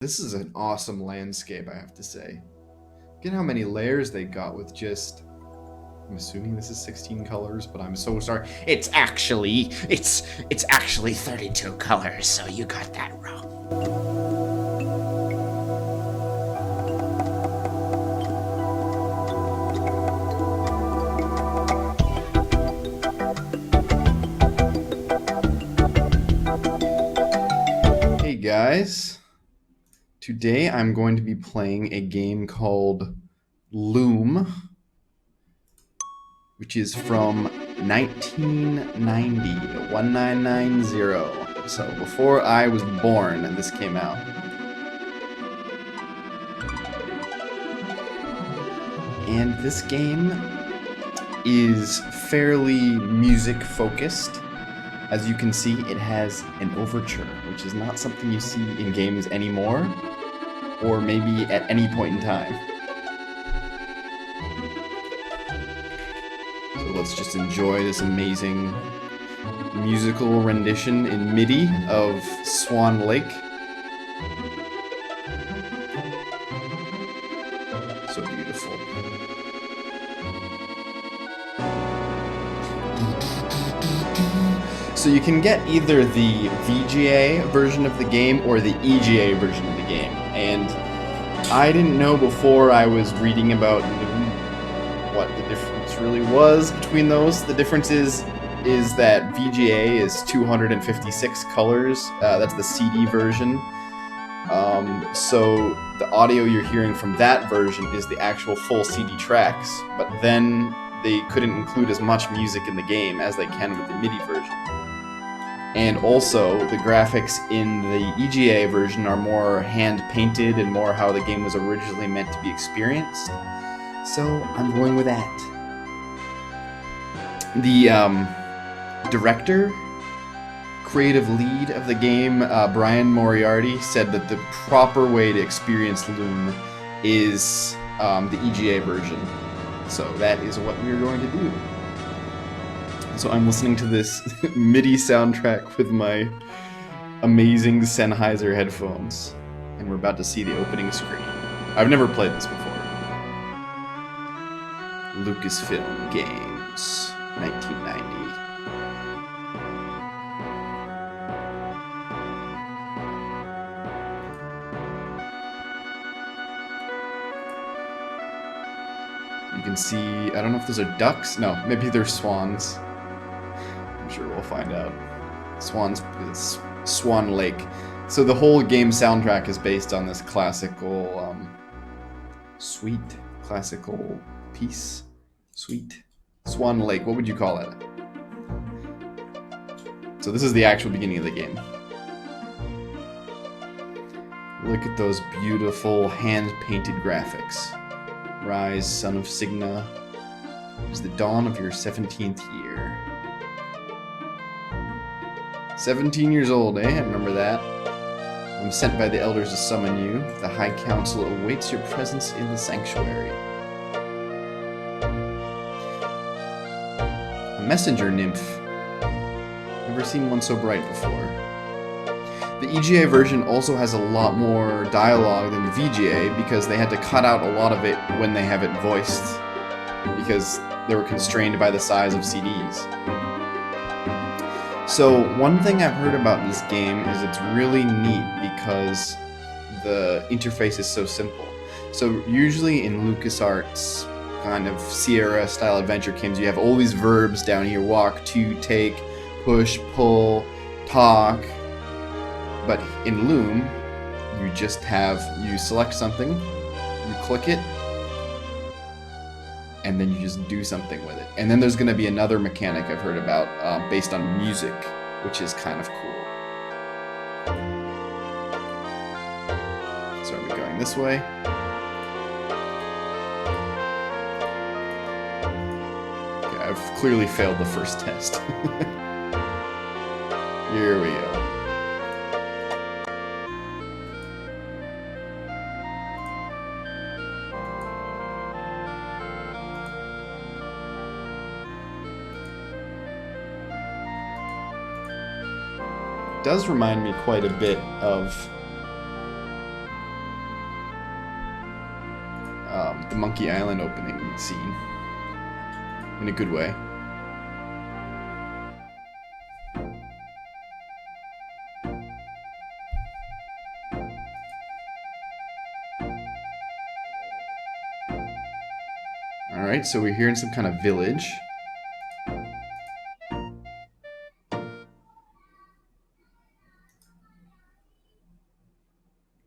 This is an awesome landscape, I have to say. Look at how many layers they got with just... I'm assuming this is 16 colors, but I'm so sorry. It's actually 32 colors, so you got that wrong. Hey guys. Today I'm going to be playing a game called LOOM, which is from 1990, 1990. So before I was born, this came out. And this game is fairly music focused. As you can see, it has an overture, which is not something you see in games anymore, or maybe at any point in time. So let's just enjoy this amazing musical rendition in MIDI of Swan Lake. So beautiful. So you can get either the VGA version of the game or the EGA version of the game. And I didn't know before I was reading about what the difference really was between those. The difference is that VGA is 256 colors. That's the CD version. So the audio you're hearing from that version is the actual full CD tracks, but then they couldn't include as much music in the game as they can with the MIDI version. And also, the graphics in the EGA version are more hand-painted and more how the game was originally meant to be experienced. So, I'm going with that. The director, creative lead of the game, Brian Moriarty, said that the proper way to experience LOOM is the EGA version. So that is what we're going to do. So I'm listening to this MIDI soundtrack with my amazing Sennheiser headphones, and we're about to see the opening screen. I've never played this before. Lucasfilm Games, 1990. You can see, I don't know if those are ducks. No, maybe they're swans. I'm sure we'll find out. Swans, it's Swan Lake. So the whole game soundtrack is based on this classical, sweet, classical piece. Sweet. Swan Lake, what would you call it? So this is the actual beginning of the game. Look at those beautiful hand-painted graphics. Rise, son of Signa. It is the dawn of your 17th year. 17 years old, eh? I remember that. I'm sent by the elders to summon you. The High Council awaits your presence in the sanctuary. A messenger nymph. Never seen one so bright before. The EGA version also has a lot more dialogue than the VGA because they had to cut out a lot of it when they have it voiced because they were constrained by the size of CDs. So one thing I've heard about this game is it's really neat because the interface is so simple. So usually in LucasArts kind of Sierra style adventure games, you have all these verbs down here: walk, to, take, push, pull, talk. But in LOOM, you just you select something, you click it, and then you just do something with it. And then there's going to be another mechanic I've heard about based on music, which is kind of cool. So are we going this way? Okay, I've clearly failed the first test. Here we go. Does remind me quite a bit of the Monkey Island opening scene in a good way. Alright, so we're here in some kind of village.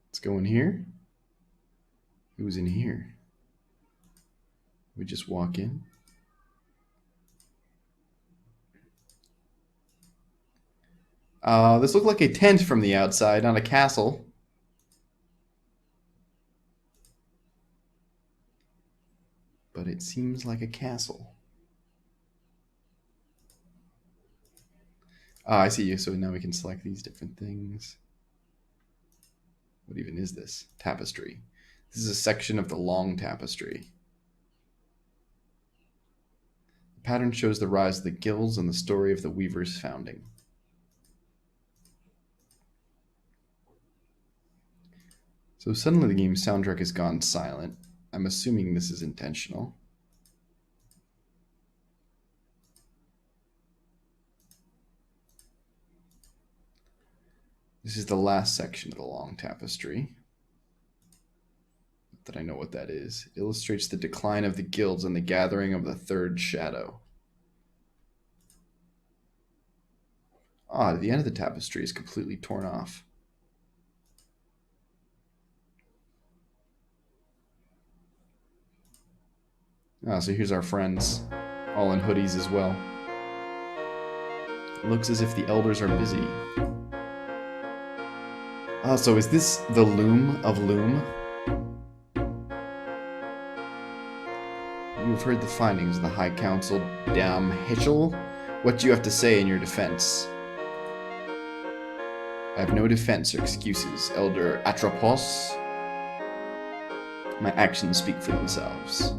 Let's go in here. Who's in here? We just walk in. This looked like a tent from the outside, not a castle. But it seems like a castle. Ah, I see you. So now we can select these different things. What even is this? Tapestry. This is a section of the long tapestry. The pattern shows the rise of the guilds and the story of the weavers' founding. So suddenly the game's soundtrack has gone silent. I'm assuming this is intentional. This is the last section of the long tapestry. Not that I know what that is. It illustrates the decline of the guilds and the gathering of the third shadow. Ah, the end of the tapestry is completely torn off. Ah, so here's our friends, all in hoodies as well. It looks as if the elders are busy. Ah, so is this the Loom of Loom? You have heard the findings of the High Council, Dam Hitchell. What do you have to say in your defense? I have no defense or excuses, Elder Atropos. My actions speak for themselves.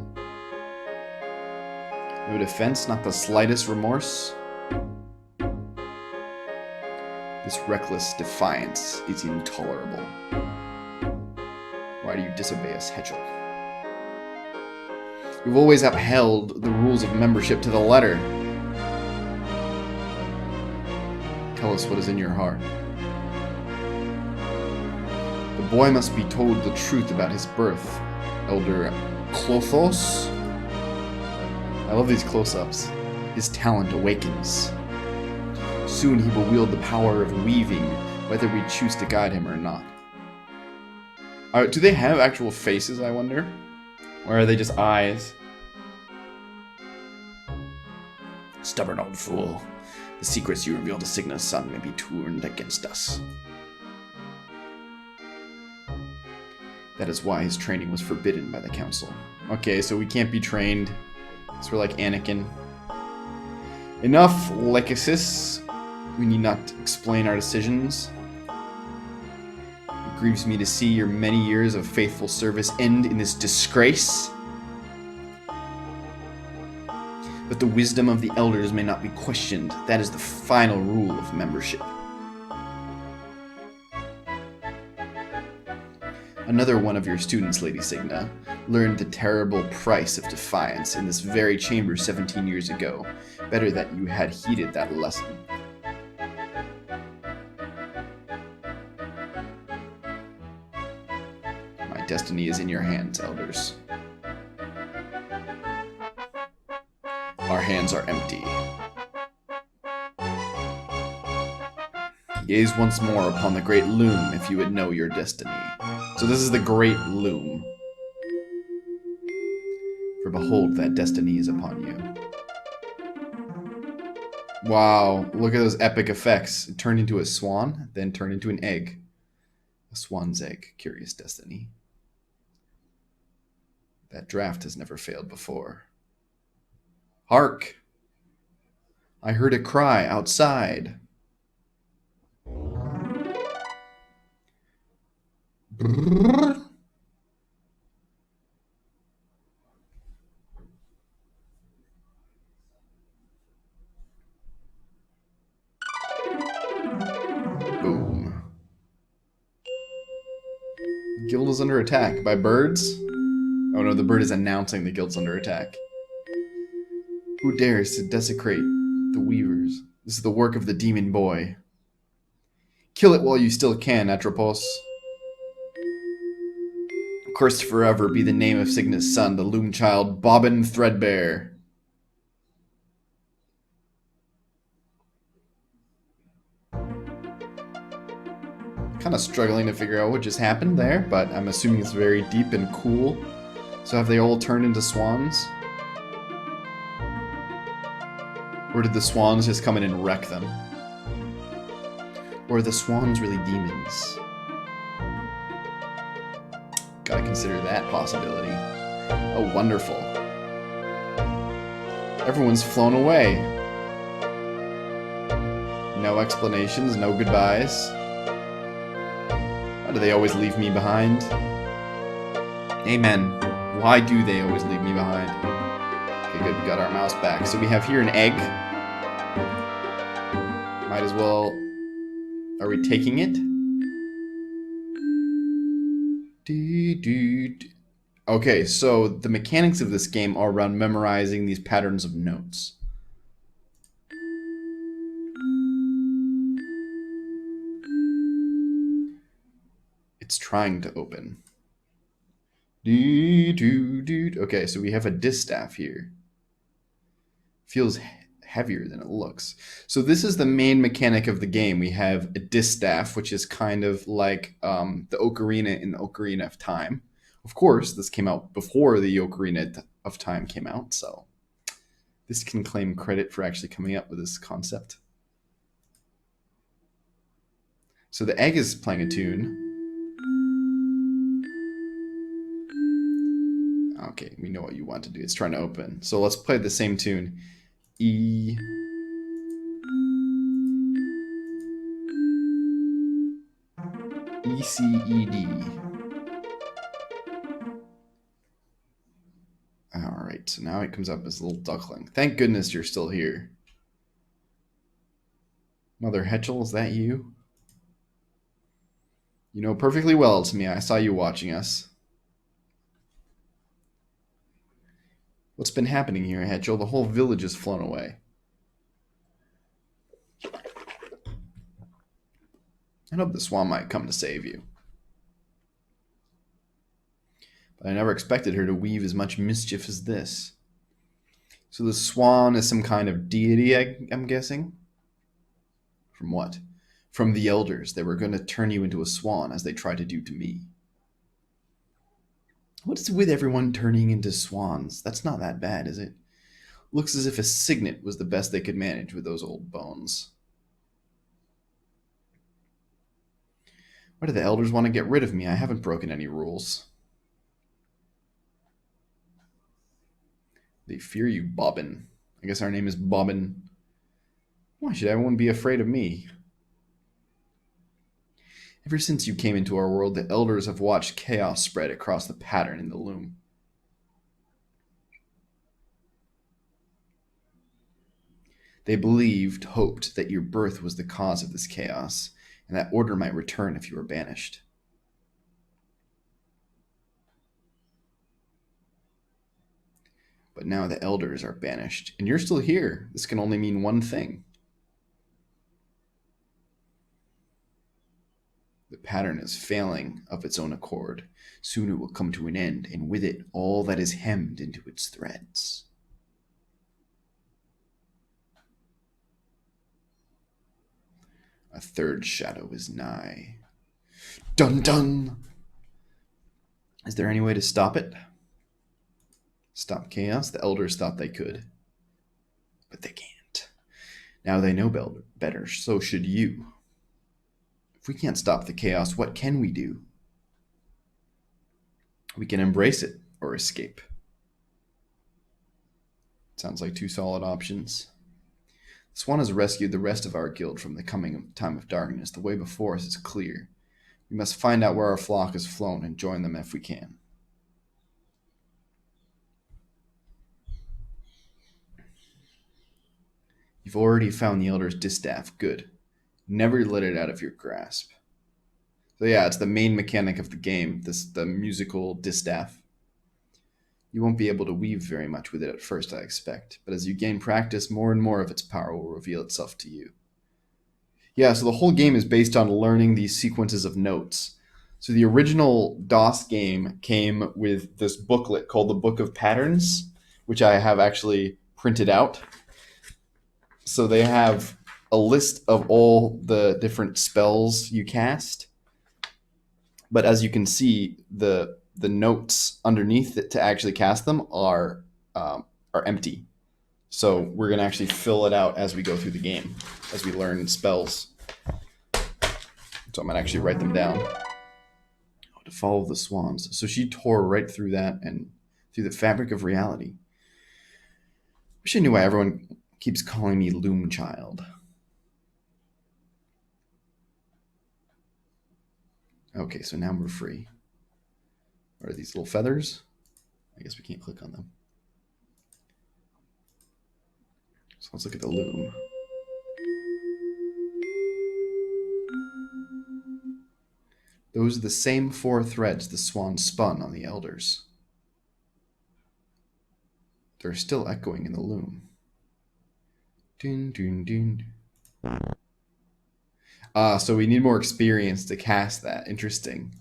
No defense, not the slightest remorse. This reckless defiance is intolerable. Why do you disobey us, Hetchel? You've always upheld the rules of membership to the letter. Tell us what is in your heart. The boy must be told the truth about his birth, Elder Clothos. I love these close-ups. His talent awakens. Soon he will wield the power of weaving, whether we choose to guide him or not. Do they have actual faces, I wonder? Or are they just eyes? Stubborn old fool. The secrets you revealed to Cygna's son may be turned against us. That is why his training was forbidden by the council. Okay, so we can't be trained. So we're like Anakin. Enough, Lycosis. We need not explain our decisions. It grieves me to see your many years of faithful service end in this disgrace. But the wisdom of the elders may not be questioned. That is the final rule of membership. Another one of your students, Lady Cygna, learned the terrible price of defiance in this very chamber 17 years ago. Better that you had heeded that lesson. My destiny is in your hands, elders. Our hands are empty. Gaze once more upon the great loom if you would know your destiny. So this is the great loom. For behold, that destiny is upon you. Wow, look at those epic effects. It turned into a swan, then turned into an egg. A swan's egg. Curious destiny. That draft has never failed before. Hark! I heard a cry outside. Brrr. Boom. The guild is under attack by birds. Oh no, the bird is announcing the guild's under attack. Who dares to desecrate the weavers? This is the work of the demon boy. Kill it while you still can, Atropos. Cursed forever be the name of Cygnus' son, the loom child, Bobbin Threadbare. Kind of struggling to figure out what just happened there, but I'm assuming it's very deep and cool. So have they all turned into swans? Or did the swans just come in and wreck them? Or are the swans really demons? Gotta consider that possibility. Oh, wonderful. Everyone's flown away. No explanations, no goodbyes. Why do they always leave me behind? Amen. Why do they always leave me behind? Okay, good, we got our mouse back. So we have here an egg. Might as well... Are we taking it? Okay, so the mechanics of this game are around memorizing these patterns of notes. It's trying to open. Okay, so we have a distaff here. Feels heavier than it looks. So this is the main mechanic of the game. We have a distaff, which is kind of like the ocarina in the Ocarina of Time. Of course, this came out before the Ocarina of Time came out, so this can claim credit for actually coming up with this concept. So the egg is playing a tune. Okay, we know what you want to do. It's trying to open. So let's play the same tune. E. E, C, E, D. Alright, so now it comes up as a little duckling. Thank goodness you're still here. Mother Hetchel, is that you? You know perfectly well it's me. I saw you watching us. What's been happening here, Hetchel? The whole village has flown away. I hope the swan might come to save you. But I never expected her to weave as much mischief as this. So the swan is some kind of deity, I'm guessing? From what? From the elders. They were going to turn you into a swan, as they tried to do to me. What's with everyone turning into swans? That's not that bad, is it? Looks as if a signet was the best they could manage with those old bones. Why do the elders want to get rid of me? I haven't broken any rules. They fear you, Bobbin. I guess our name is Bobbin. Why should everyone be afraid of me? Ever since you came into our world, the elders have watched chaos spread across the pattern in the loom. They believed, hoped, that your birth was the cause of this chaos, and that order might return if you were banished. But now the elders are banished, and you're still here. This can only mean one thing. The pattern is failing of its own accord. Soon it will come to an end, and with it all that is hemmed into its threads. A third shadow is nigh. Dun dun! Is there any way to stop it? Stop chaos? The elders thought they could. But they can't. Now they know better, so should you. If we can't stop the chaos, what can we do? We can embrace it or escape. Sounds like two solid options. The swan has rescued the rest of our guild from the coming time of darkness. The way before us is clear. We must find out where our flock has flown and join them if we can. You've already found the elder's distaff. Good. Never let it out of your grasp. So yeah, it's the main mechanic of the game, the musical distaff. You won't be able to weave very much with it at first, I expect, but as you gain practice, more and more of its power will reveal itself to you. Yeah, so the whole game is based on learning these sequences of notes. So the original DOS game came with this booklet called the Book of Patterns, which I have actually printed out. So they have a list of all the different spells you cast. But as you can see, the notes underneath it to actually cast them are empty. So we're going to actually fill it out as we go through the game, as we learn spells. So I'm going to actually write them down. Oh, to follow the swans. So she tore right through that and through the fabric of reality. Wish I knew why everyone keeps calling me Loom Child. Okay, so now we're free. What are these little feathers? I guess we can't click on them. So let's look at the loom. Those are the same 4 threads the swan spun on the elders. They're still echoing in the loom. Dun, dun, dun. So we need more experience to cast that. Interesting.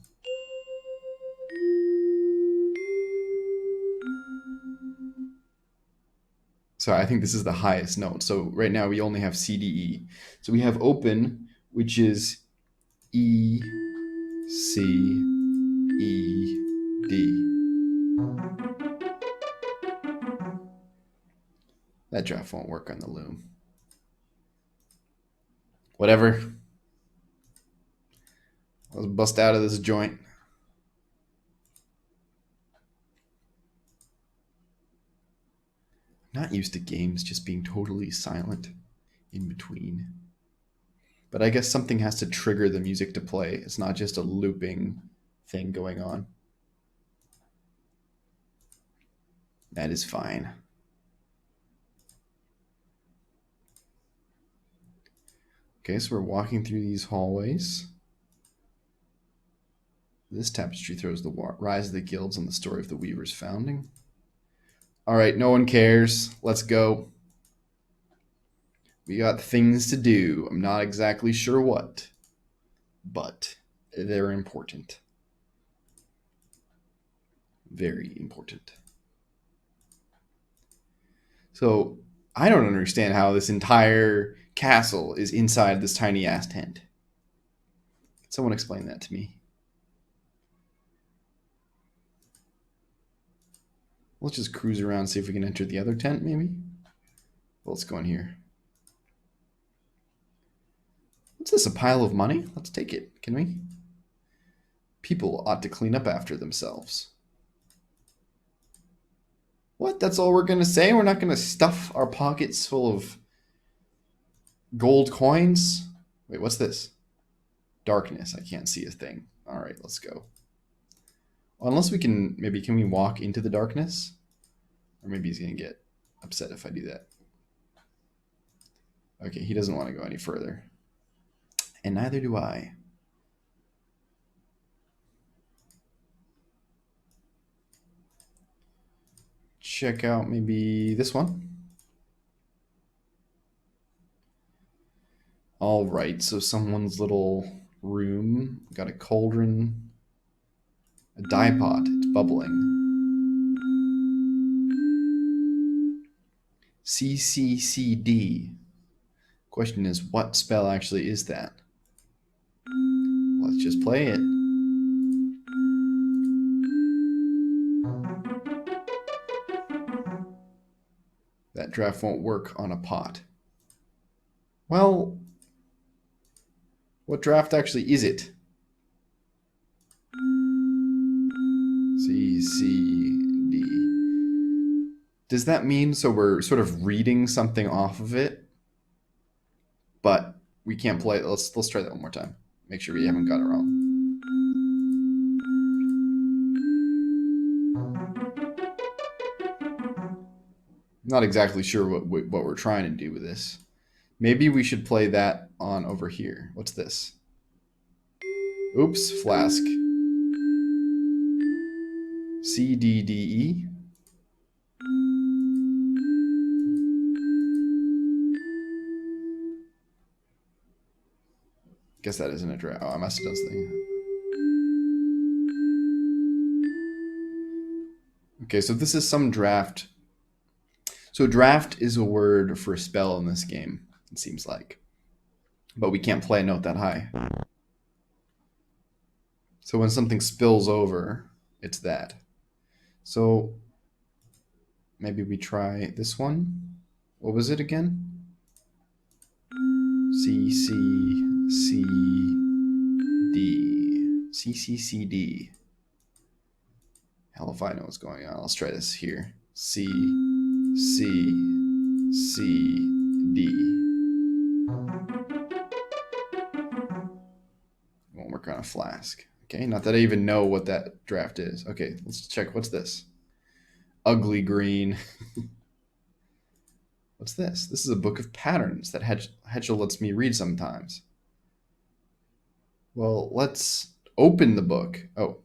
So I think this is the highest note. So right now we only have C, D, E. So we have open, which is E, C, E, D. That draft won't work on the loom. Whatever. Let's bust out of this joint. Not used to games just being totally silent in between. But I guess something has to trigger the music to play. It's not just a looping thing going on. That is fine. Okay, so we're walking through these hallways. This tapestry throws the rise of the guilds and the story of the Weaver's founding. All right, no one cares. Let's go. We got things to do. I'm not exactly sure what, but they're important. Very important. So I don't understand how this entire castle is inside this tiny ass tent. Can someone explain that to me? Let's just cruise around, see if we can enter the other tent, maybe? Well, let's go in here. What's this, a pile of money? Let's take it, can we? People ought to clean up after themselves. What? That's all we're going to say? We're not going to stuff our pockets full of gold coins? Wait, what's this? Darkness. I can't see a thing. All right, let's go. Well, unless we can, maybe can we walk into the darkness? Or maybe he's going to get upset if I do that. Okay, he doesn't want to go any further. And neither do I. Check out maybe this one. All right, so someone's little room. Got a cauldron. A dye pot. It's bubbling. CCCD. Question is, what spell actually is that? Let's just play it. That draft won't work on a pot. Well, what draft actually is it? C, C, D. Does that mean so we're sort of reading something off of it, but we can't play it? Let's try that one more time. Make sure we haven't got it wrong. Not exactly sure what we're trying to do with this. Maybe we should play that on over here. What's this? Oops, flask. C, D, D, E. Guess that isn't a draft. Oh, I must have done something. Okay, so this is some draft. So draft is a word for spell in this game, it seems like. But we can't play a note that high. So when something spills over, it's that. So maybe we try this one. What was it again? C, C, C, D. C, C, C, D. Hell if I know what's going on. Let's try this here. C, C, C, D. Won't work on a flask. Okay, not that I even know what that draft is. Okay, let's check. What's this? Ugly green. What's this? This is a book of patterns that Hedgel lets me read sometimes. Well, let's open the book. Oh,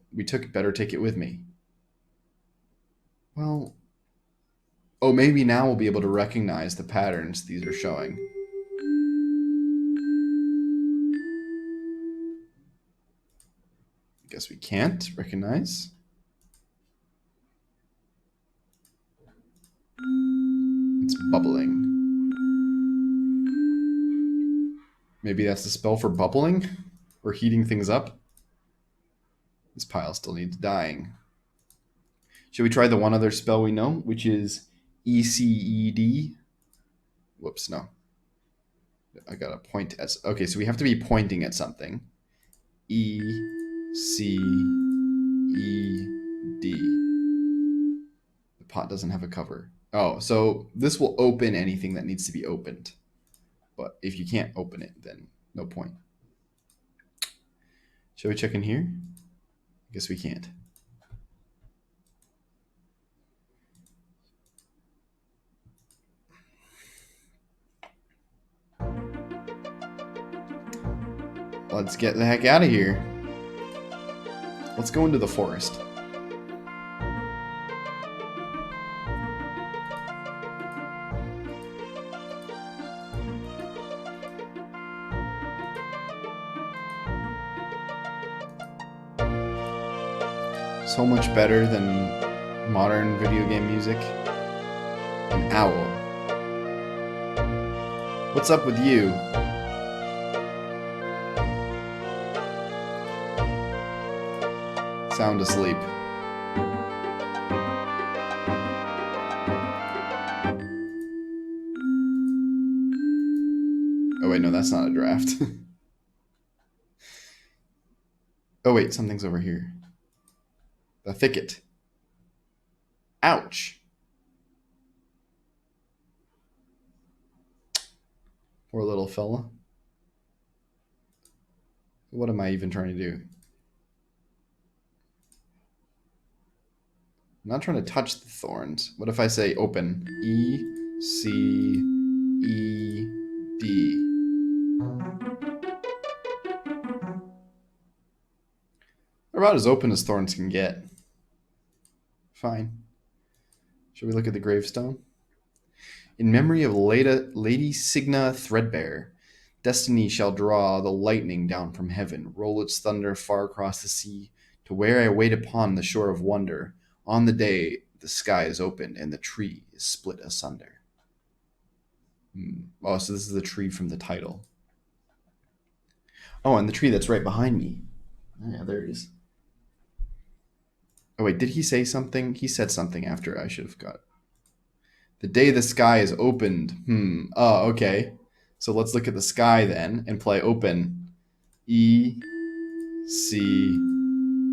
better take it with me. Well, oh, maybe now we'll be able to recognize the patterns these are showing. Guess we can't recognize. It's bubbling. Maybe that's the spell for bubbling or heating things up. This pile still needs dying. Should we try the one other spell we know, which is ECED? Whoops, no. I got to point at... Okay, so we have to be pointing at something. E, C, E, D. The pot doesn't have a cover. Oh, so this will open anything that needs to be opened. But if you can't open it, then no point. Shall we check in here? I guess we can't. Let's get the heck out of here. Let's go into the forest. So much better than modern video game music. An owl. What's up with you? Sound asleep. Oh wait, no, that's not a draft. Oh wait, something's over here. The thicket. Ouch. Poor little fella. What am I even trying to do? I'm not trying to touch the thorns. What if I say open? E, C, E, D. They're about as open as thorns can get. Fine. Should we look at the gravestone? In memory of Lady Signa Threadbare, destiny shall draw the lightning down from heaven, roll its thunder far across the sea, to where I wait upon the shore of wonder, on the day the sky is opened and the tree is split asunder. Oh, so this is the tree from the title. Oh, and the tree that's right behind me. Oh, yeah, there it is. Oh, wait, did he say something? He said something after I should have got it. The day the sky is opened. Oh, okay. So let's look at the sky then and play open. E, C,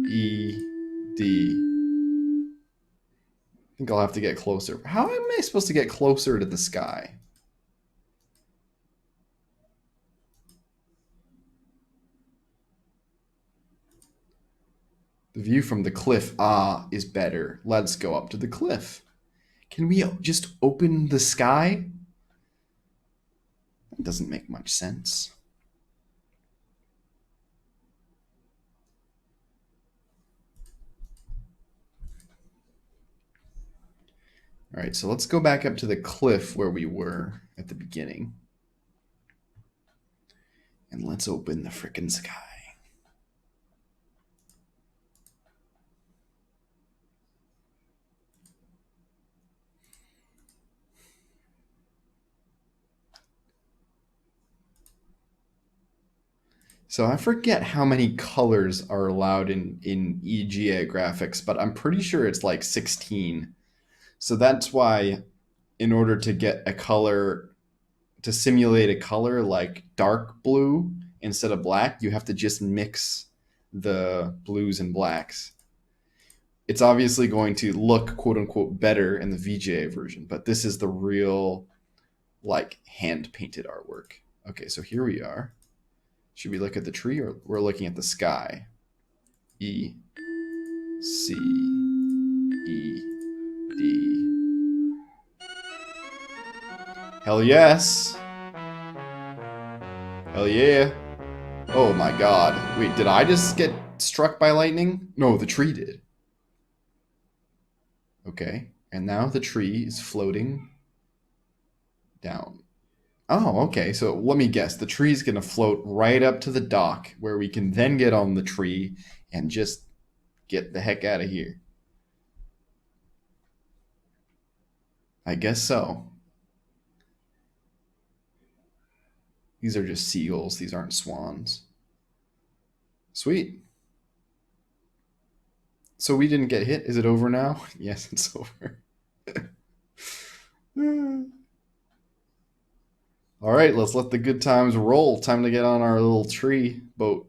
E, D. I think I'll have to get closer. How am I supposed to get closer to the sky? The view from the cliff, is better. Let's go up to the cliff. Can we just open the sky? That doesn't make much sense. All right, so let's go back up to the cliff where we were at the beginning. And let's open the frickin' sky. So I forget how many colors are allowed in EGA graphics, but I'm pretty sure it's like 16. So that's why in order to get a color, to simulate a color like dark blue instead of black, you have to just mix the blues and blacks. It's obviously going to look quote unquote better in the VGA version, but this is the real like hand painted artwork. Okay, so here we are. Should we look at the tree or we're looking at the sky? E, C, E, D. Hell yes. Hell yeah. Oh my god. Wait, did I just get struck by lightning? No, the tree did. Okay, and now the tree is floating down. Oh, okay, so let me guess. The tree's gonna float right up to the dock where we can then get on the tree and just get the heck out of here. I guess so. These are just seagulls. These aren't swans. Sweet. So we didn't get hit. Is it over now? Yes, it's over. All right, let's let the good times roll. Time to get on our little tree boat.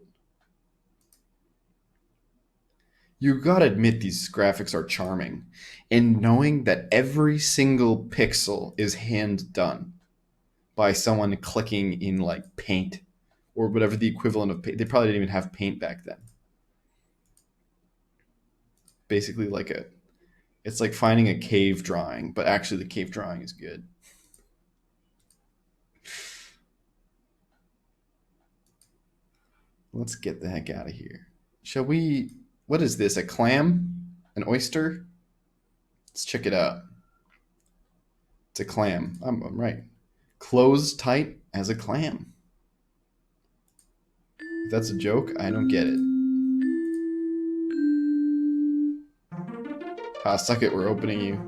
You gotta admit these graphics are charming. And knowing that every single pixel is hand done by someone clicking in like paint or whatever the equivalent of paint. They probably didn't even have paint back then. Basically it's like finding a cave drawing, but actually the cave drawing is good. Let's get the heck out of here. Shall we? What is this? A clam? An oyster? Let's check it out. It's a clam. I'm right. Closed tight as a clam. If that's a joke, I don't get it. Suck it, we're opening you.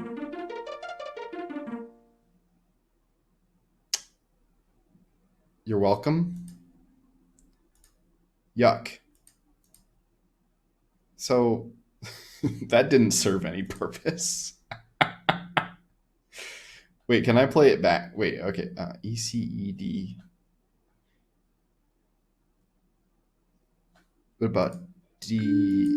You're welcome. Yuck. So, that didn't serve any purpose. Wait, can I play it back? Wait, okay. ECED. What about DECE?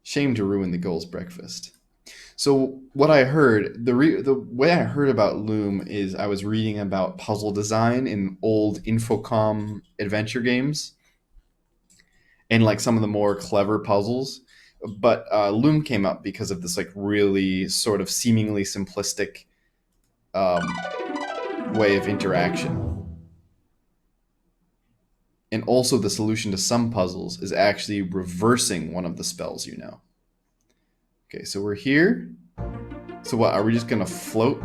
Shame to ruin the girls' breakfast. So what I heard, the way I heard about Loom is I was reading about puzzle design in old Infocom adventure games, and like some of the more clever puzzles. But Loom came up because of this like really sort of seemingly simplistic um, way of interaction. And also the solution to some puzzles is actually reversing one of the spells you know. Okay, so we're here. So what, are we just gonna float?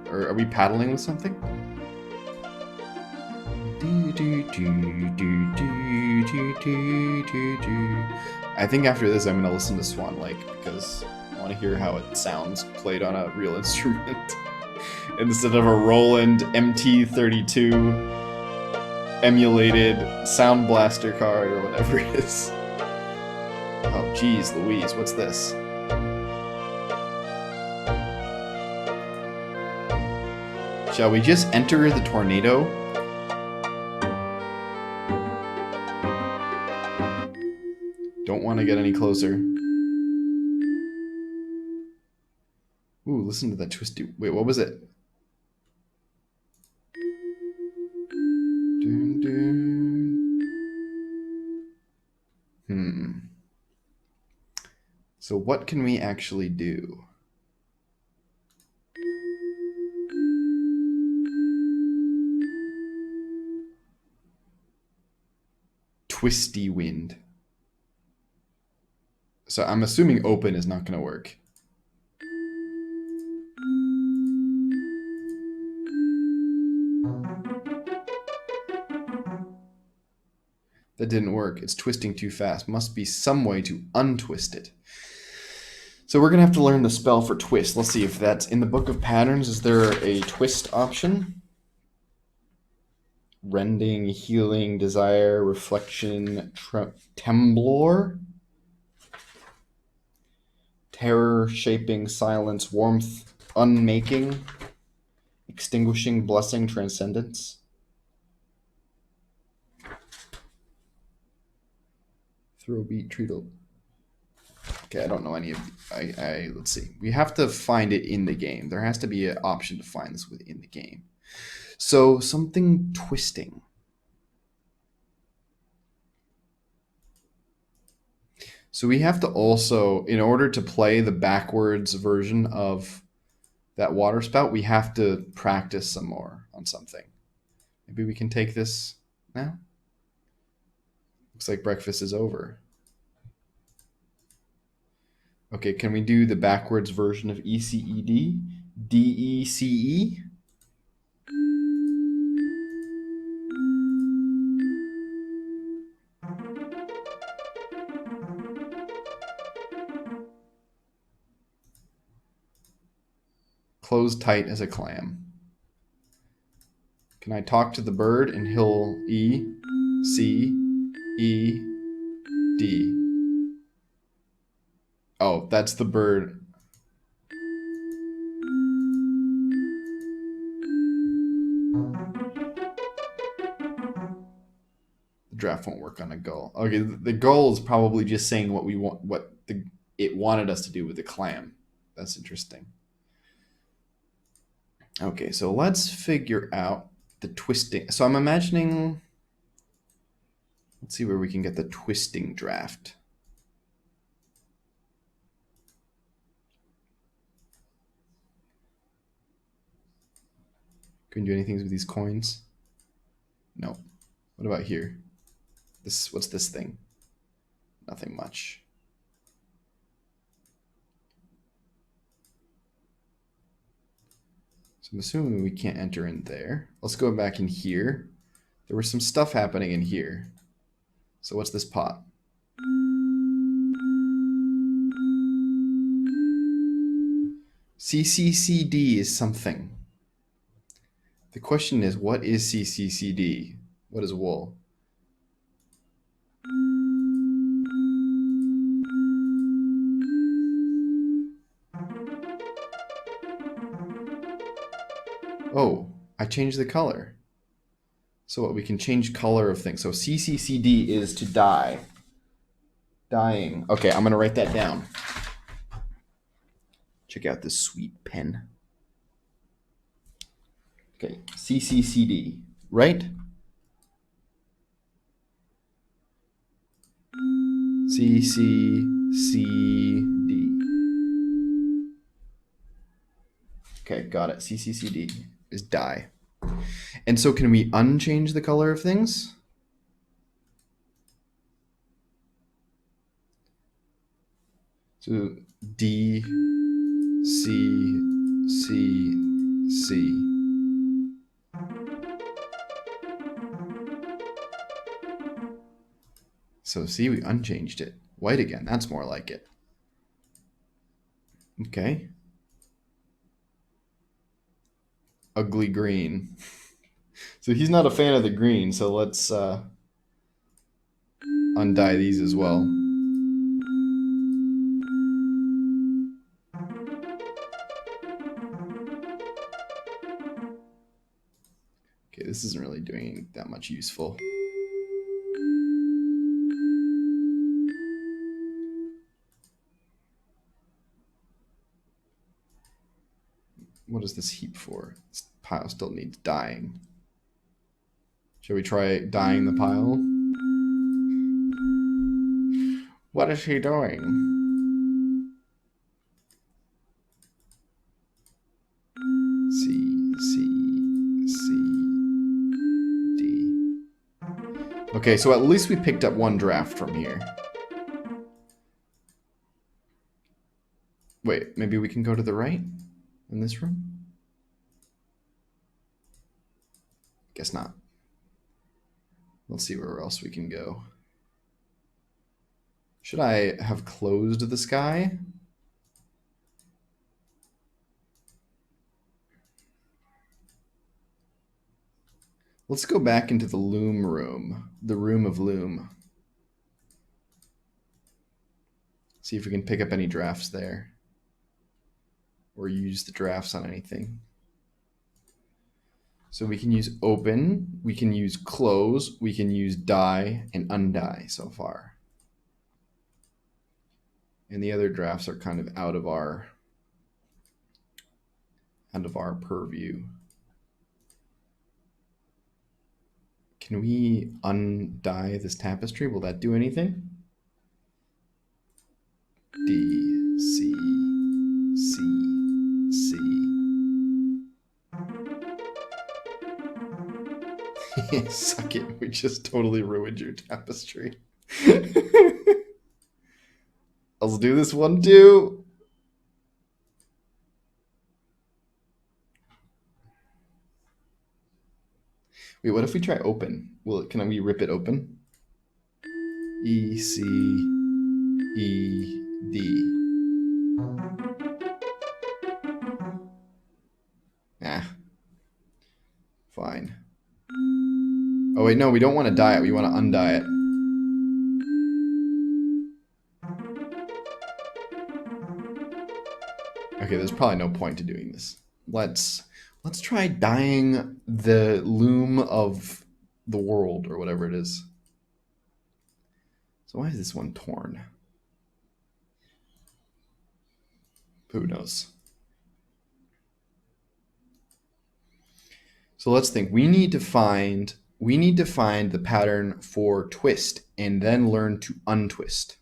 Or are we paddling with something? I think after this I'm gonna listen to Swan Lake because I want to hear how it sounds played on a real instrument instead of a Roland MT32 emulated Sound Blaster card or whatever it is. Oh geez Louise, what's this? Shall we just enter the tornado? Don't want to get any closer. Ooh, listen to that twisty... Wait, what was it? Dun, dun. So what can we actually do? Twisty wind. So I'm assuming open is not going to work. That didn't work. It's twisting too fast. Must be some way to untwist it. So we're going to have to learn the spell for twist. Let's see if that's in the book of patterns. Is there a twist option? Rending, healing, desire, reflection, temblor, terror, shaping, silence, warmth, unmaking, extinguishing, blessing, transcendence. Throw, beat, treatle. Okay, I don't know any of. Let's see. We have to find it in the game. There has to be an option to find this within the game. So something twisting. So we have to also, in order to play the backwards version of that water spout, we have to practice some more on something. Maybe we can take this now. Looks like breakfast is over. Okay, can we do the backwards version of ECED? DECE? Closed tight as a clam. Can I talk to the bird and he'll E, C, E, D. Oh, that's the bird. The draft won't work on a gull. Okay, the gull is probably just saying what we want, it wanted us to do with the clam. That's interesting. Okay, so let's figure out the twisting. So I'm imagining, let's see where we can get the twisting draft. Can you do anything with these coins? No. What about here? What's this thing? Nothing much. So I'm assuming we can't enter in there. Let's go back in here. There was some stuff happening in here. So what's this pot? CCCD is something. The question is, what is CCCD? What is wool? Oh, I changed the color. So what, we can change color of things. So CCCD is to dye. Dyeing. Okay, I'm going to write that down. Check out this sweet pen. Okay, CCCD, right? CCCD. Okay, got it. CCCD is dye. And so can we unchange the color of things? So D, C, C, C. So see, we unchanged it. White again, that's more like it. Okay. Ugly green. So he's not a fan of the green, so let's undye these as well. Okay, this isn't really doing that much useful. What is this heap for? This pile still needs dyeing. Shall we try dyeing the pile? What is he doing? C, C, C, D. Okay, so at least we picked up one draft from here. Wait, maybe we can go to the right in this room? Guess not. Let's see where else we can go. Should I have closed the sky? Let's go back into the loom room, the room of loom. See if we can pick up any drafts there. Or use the drafts on anything. So we can use open, we can use close, we can use die and undie so far. And the other drafts are kind of out of our purview. Can we undie this tapestry? Will that do anything? D, C, C, C. Suck it, we just totally ruined your tapestry. Let's do this one too. Wait, what if we try open? Can we rip it open? E, C, E, D. Ah. Fine. Oh wait, no, we don't want to die it. We want to undie it. Okay, there's probably no point to doing this. Let's try dyeing the loom of the world or whatever it is. So why is this one torn? Who knows? So let's think. We need to find the pattern for twist and then learn to untwist.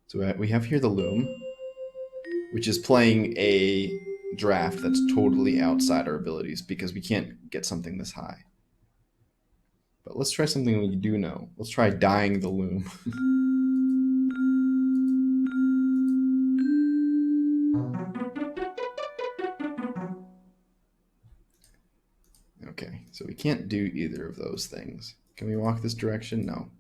So we have here the loom, which is playing a draft that's totally outside our abilities because we can't get something this high. But let's try something we do know. Let's try dyeing the loom. Okay, so we can't do either of those things. Can we walk this direction? No.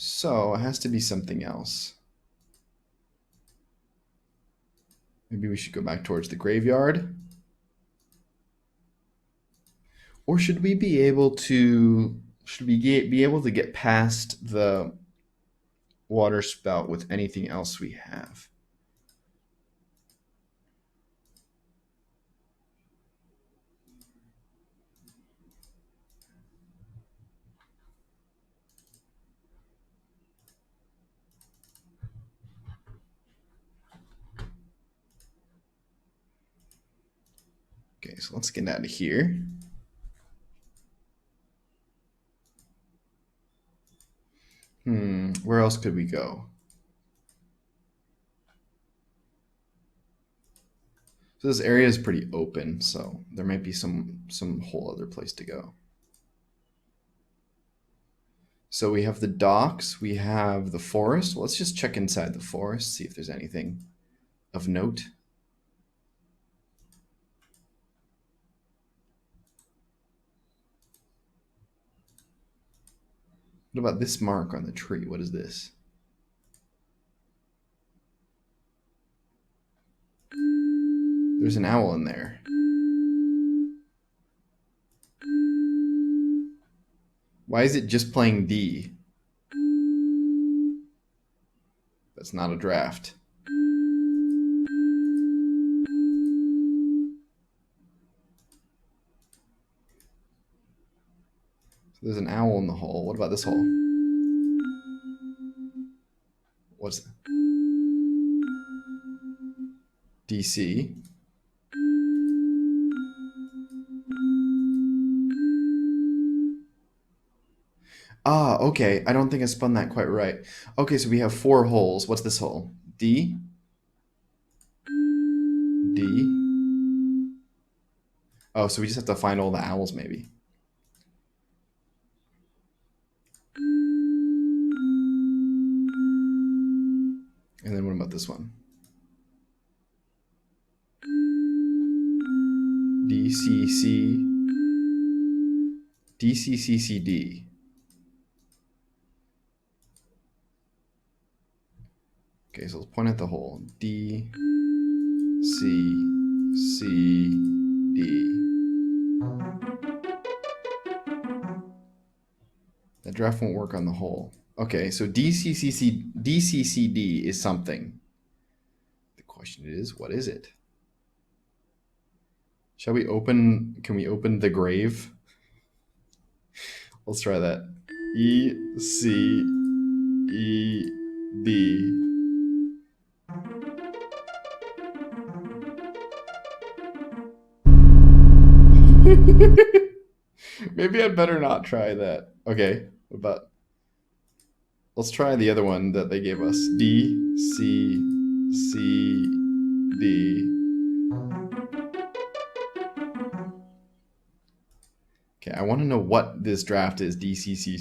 So it has to be something else. Maybe we should go back towards the graveyard. Or should we be able to get past the water spout with anything else we have? Okay, so let's get out of here. Where else could we go? So this area is pretty open, so there might be some whole other place to go. So we have the docks, we have the forest. Well, let's just check inside the forest, see if there's anything of note. What about this mark on the tree? What is this? There's an owl in there. Why is it just playing D? That's not a draft. So there's an owl in the hole. What about this hole? What's it? DC. Ah, okay. I don't think I spun that quite right. Okay, so we have 4 holes. What's this hole? D. D. Oh, so we just have to find all the owls, maybe. And then what about this one? D, C, C. DCCCD. Okay, so let's point at the hole. D, C, C, D. That draft won't work on the hole. Okay, so DCCD is something. The question is, what is it? Shall we open, can we open the grave? Let's try that. E, C, E, D. Maybe I'd better not try that. Okay, but let's try the other one that they gave us. D, C, C, D. Okay, I want to know what this draft is. DCCD.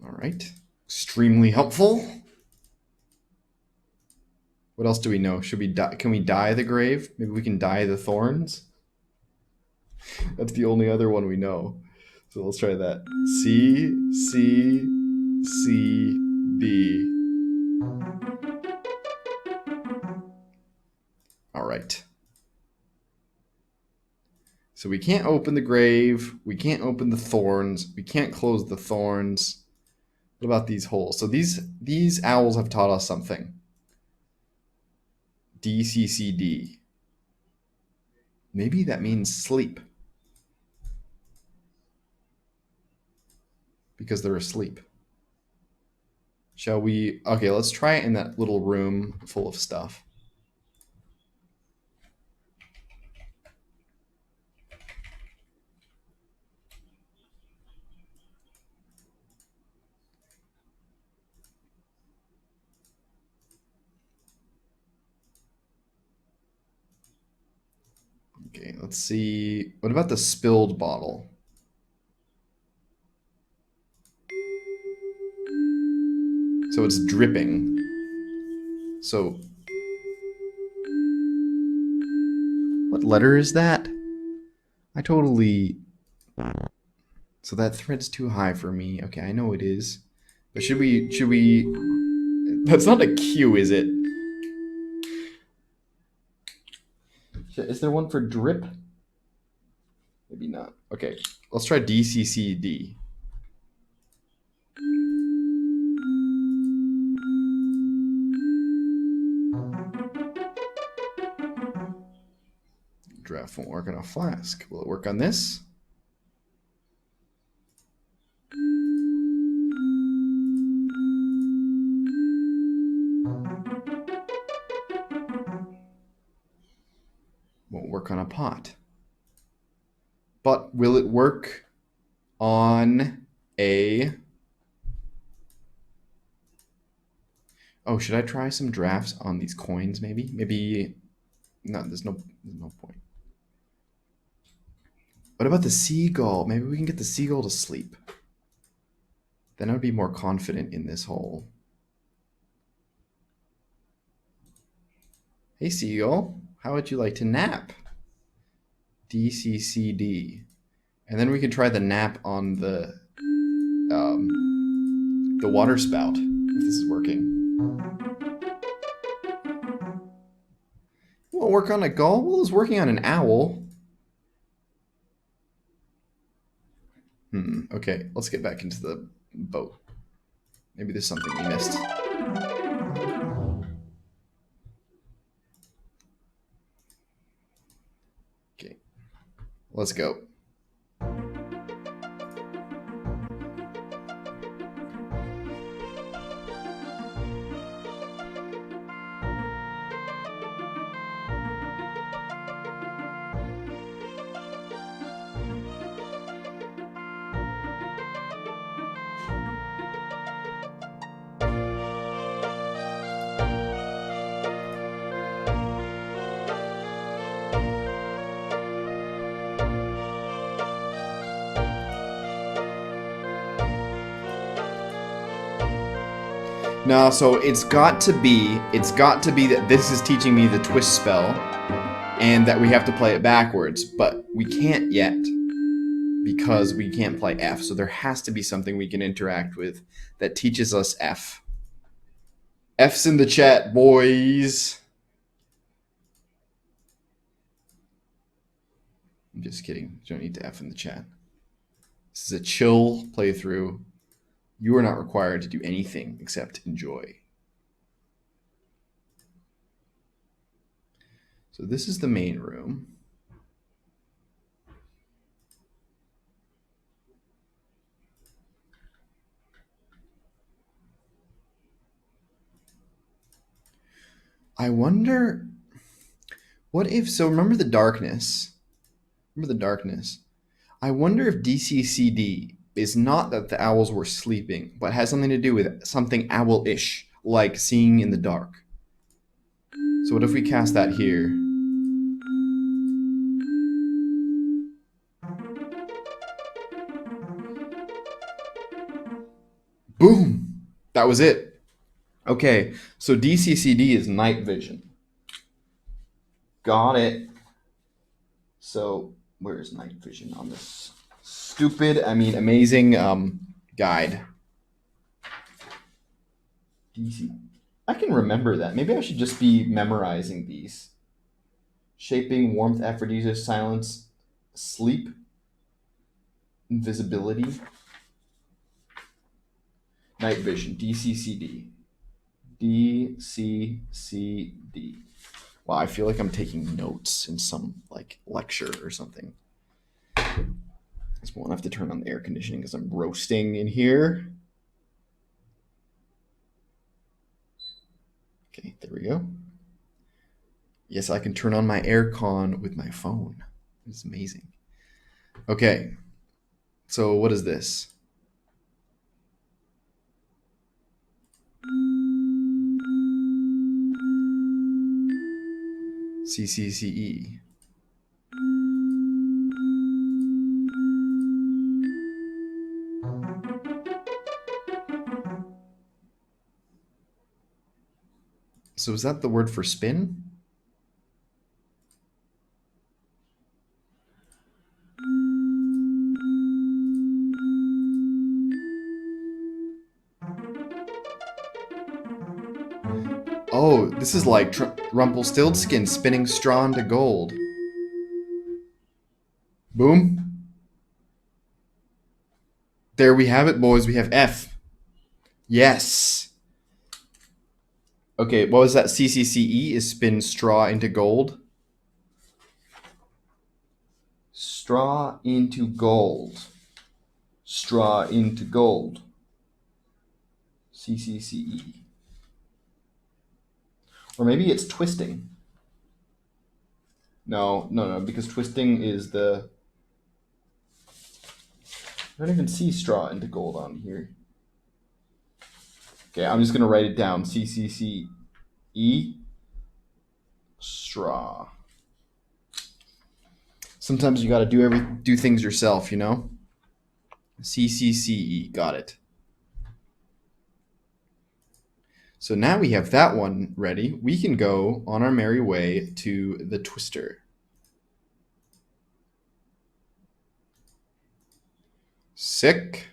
All right, extremely helpful. What else do we know? Should we die? Can we dye the grave? Maybe we can dye the thorns. That's the only other one we know. So let's try that. C, C, C, D. All right. So we can't open the grave. We can't open the thorns. We can't close the thorns. What about these holes? So these owls have taught us something. DCCD. Maybe that means sleep. Because they're asleep. Shall we? Okay, let's try it in that little room full of stuff. Okay, let's see. What about the spilled bottle? So it's dripping. So what letter is that? I totally... So that thread's too high for me. Okay, I know it is. But should we... That's not a Q, is it? Is there one for drip? Maybe not. Okay, let's try DCCD. Draft won't work on a flask. Will it work on this? Won't work on a pot. But will it work on a... Oh, should I try some drafts on these coins maybe? Maybe... No, there's no point. What about the seagull? Maybe we can get the seagull to sleep. Then I would be more confident in this hole. Hey, seagull. How would you like to nap? DCCD. And then we could try the nap on the water spout, if this is working. Won't work on a gull? Well, it's working on an owl. Okay, let's get back into the boat. Maybe there's something we missed. Okay, let's go. No, so it's got to be that this is teaching me the twist spell, and that we have to play it backwards, but we can't yet, because we can't play F, so there has to be something we can interact with that teaches us F. F's in the chat, boys! I'm just kidding, you don't need to F in the chat. This is a chill playthrough. You are not required to do anything except enjoy. So this is the main room. I wonder, what if, so remember the darkness. Remember the darkness. I wonder if DCCD is not that the owls were sleeping, but has something to do with something owl-ish, like seeing in the dark. So what if we cast that here? Boom! That was it. Okay, so DCCD is night vision. Got it. So where is night vision on this amazing guide? DC. I can remember that. Maybe I should just be memorizing these. Shaping, warmth, aphrodisiac, silence, sleep, invisibility, night vision, DCCD. DCCD. Wow, I feel like I'm taking notes in some like lecture or something. I just won't have to turn on the air conditioning because I'm roasting in here. Okay, there we go. Yes, I can turn on my air con with my phone. It's amazing. Okay, so what is this? CCCE. So is that the word for spin? Oh, this is like Rumpelstiltskin spinning straw into gold. Boom. There we have it, boys. We have F. Yes. Okay, what was that? CCCE is spin straw into gold. Straw into gold. Straw into gold. CCCE. Or maybe it's twisting. No, because twisting is the... I don't even see straw into gold on here. Okay, I'm just going to write it down. CCCE. Straw. Sometimes you got to do things yourself, you know? CCCE. Got it. So now we have that one ready. We can go on our merry way to the twister. Sick.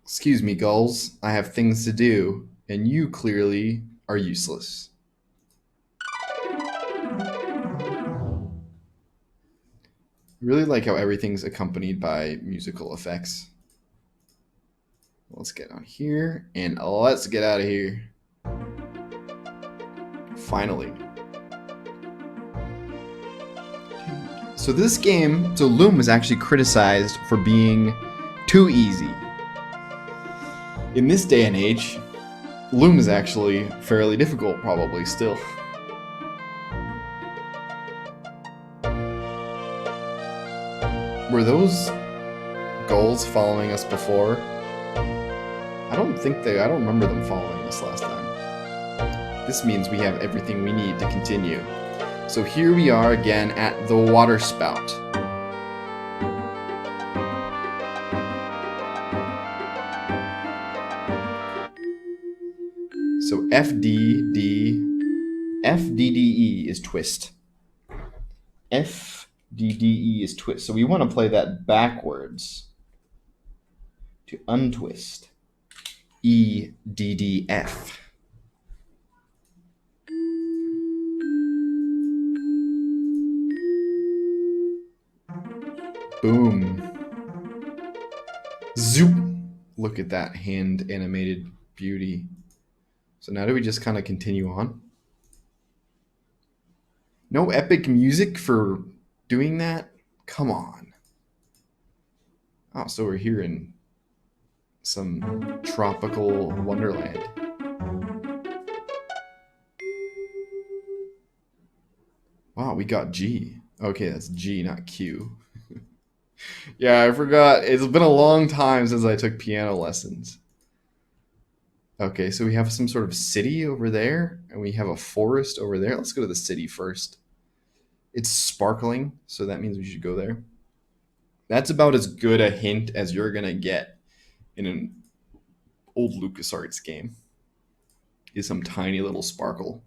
Excuse me, gulls. I have things to do, and you clearly are useless. I really like how everything's accompanied by musical effects. Let's get on here, and let's get out of here. Finally. So this game, LOOM is actually criticized for being too easy. In this day and age, LOOM is actually fairly difficult, probably still. Were those gulls following us before? I don't remember them following us last time. This means we have everything we need to continue. So here we are again at the water spout. So FDDE is twist. FDDE is twist. So we want to play that backwards to untwist. EDDF. Boom. Zoop. Look at that hand animated beauty. So now do we just kind of continue on? No epic music for doing that? Come on. Oh, so we're here in some tropical wonderland. Wow, we got G. Okay, that's G, not Q. Yeah, I forgot. It's been a long time since I took piano lessons. Okay, so we have some sort of city over there, and we have a forest over there. Let's go to the city first. It's sparkling, so that means we should go there. That's about as good a hint as you're gonna get in an old LucasArts game. Is some tiny little sparkle.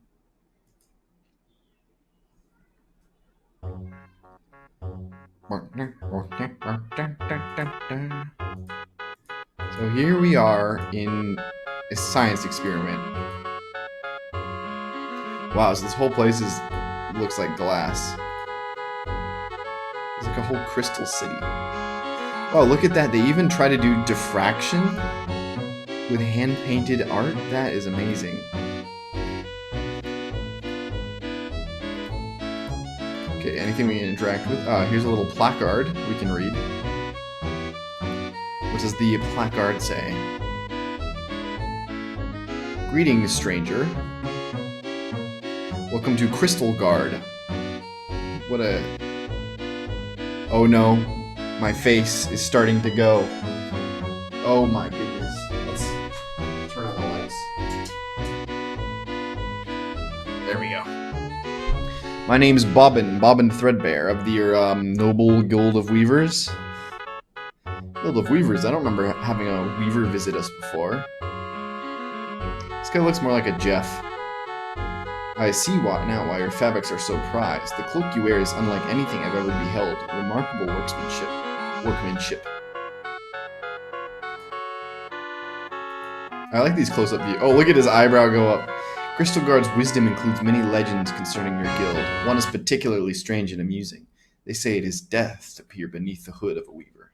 So here we are in a science experiment. Wow, so this whole place looks like glass. It's like a whole crystal city. Oh, look at that. They even try to do diffraction with hand-painted art. That is amazing. Okay, anything we can interact with? Here's a little placard we can read. What does the placard say? Greetings, stranger. Welcome to Crystal Guard. What a... Oh no, my face is starting to go. Oh my goodness. Let's turn on the lights. There we go. My name's Bobbin Threadbare of the Noble Guild of Weavers. Guild of Weavers? I don't remember having a weaver visit us before. This guy looks more like a Jeff. I see now why your fabrics are so prized. The cloak you wear is unlike anything I've ever beheld. Remarkable workmanship. I like these close-up views. Oh, look at his eyebrow go up. Crystal Guard's wisdom includes many legends concerning your guild. One is particularly strange and amusing. They say it is death to peer beneath the hood of a weaver.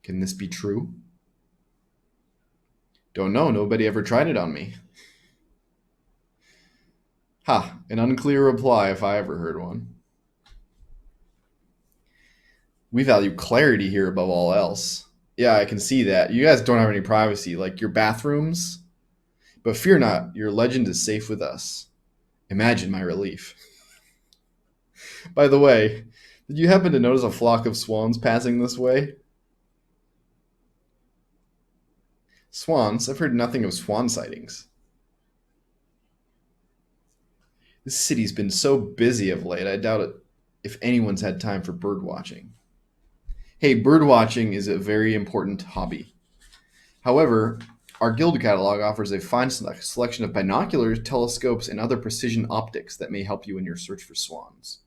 Can this be true? Don't know. Nobody ever tried it on me. Ha, an unclear reply if I ever heard one. We value clarity here above all else. Yeah, I can see that. You guys don't have any privacy, like your bathrooms. But fear not, your legend is safe with us. Imagine my relief. By the way, did you happen to notice a flock of swans passing this way? Swans? I've heard nothing of swan sightings. This city's been so busy of late, I doubt it if anyone's had time for bird watching. Hey, bird watching is a very important hobby. However, our guild catalog offers a fine selection of binoculars, telescopes, and other precision optics that may help you in your search for swans.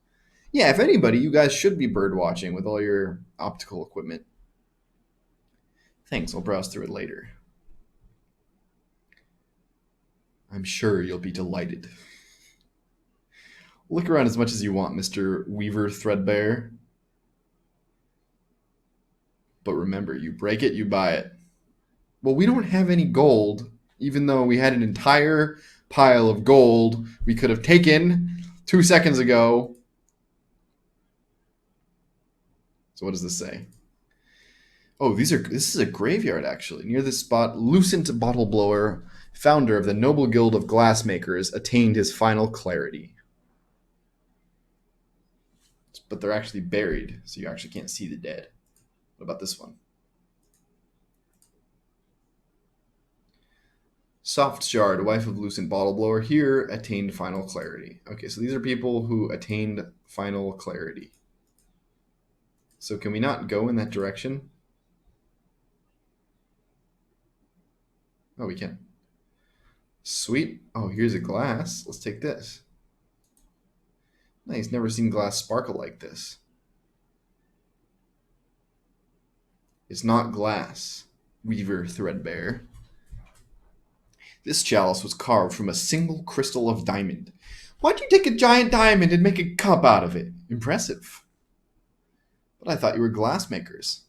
Yeah, if anybody, you guys should be bird watching with all your optical equipment. Thanks, I'll browse through it later. I'm sure you'll be delighted. Look around as much as you want, Mr. Weaver Threadbare. But remember, you break it, you buy it. Well, we don't have any gold, even though we had an entire pile of gold we could have taken 2 seconds ago. So what does this say? Oh, this is a graveyard, actually. Near this spot, Lucent Bottle Blower, founder of the Noble Guild of Glassmakers, attained his final clarity. But they're actually buried, so you actually can't see the dead. What about this one? Soft Shard, wife of Lucent Bottle Blower, here attained final clarity. Okay, so these are people who attained final clarity. So can we not go in that direction? Oh, we can. Sweet. Oh, here's a glass. Let's take this. Nice, never seen glass sparkle like this. It's not glass, Weaver Threadbare. This chalice was carved from a single crystal of diamond. Why'd you take a giant diamond and make a cup out of it? Impressive. But I thought you were glassmakers.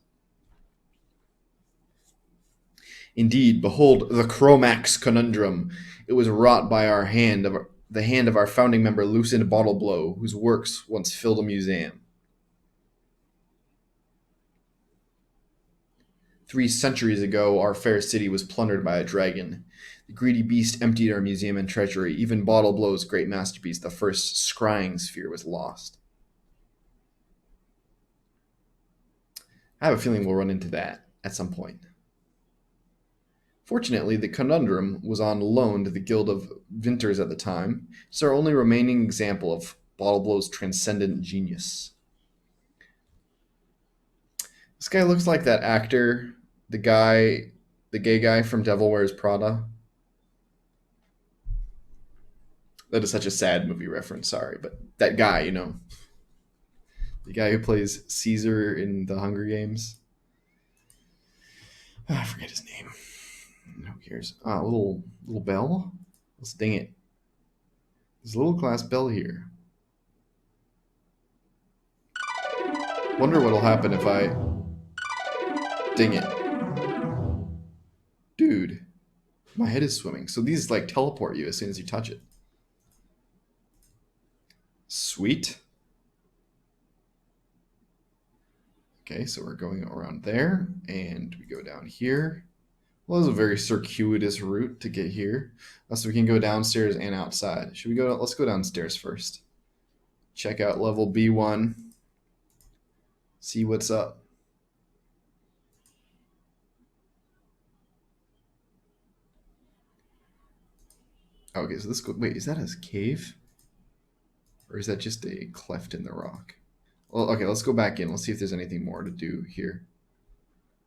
Indeed, behold the Chromax conundrum. It was wrought by the hand of our founding member Lucent Bottleblow, whose works once filled a museum. 3 centuries ago, our fair city was plundered by a dragon. The greedy beast emptied our museum and treasury. Even Bottleblow's great masterpiece, the first scrying sphere, was lost. I have a feeling we'll run into that at some point. Fortunately, the conundrum was on loan to the Guild of Vinters at the time. It's our only remaining example of Bottleblow's transcendent genius. This guy looks like that actor, the gay guy from Devil Wears Prada. That is such a sad movie reference, sorry, but that guy, you know. The guy who plays Caesar in the Hunger Games. Oh, I forget his name. Who cares? Ah, little bell. Let's ding it. There's a little glass bell here. Wonder what'll happen if I ding it. Dude, my head is swimming. So these like teleport you as soon as you touch it. Sweet. Okay, so we're going around there, and we go down here. Well, this is a very circuitous route to get here. So we can go downstairs and outside. Should we go? Let's go downstairs first. Check out level B1. See what's up. Okay, so let's go. Wait, is that a cave? Or is that just a cleft in the rock? Well, okay, let's go back in. Let's see if there's anything more to do here.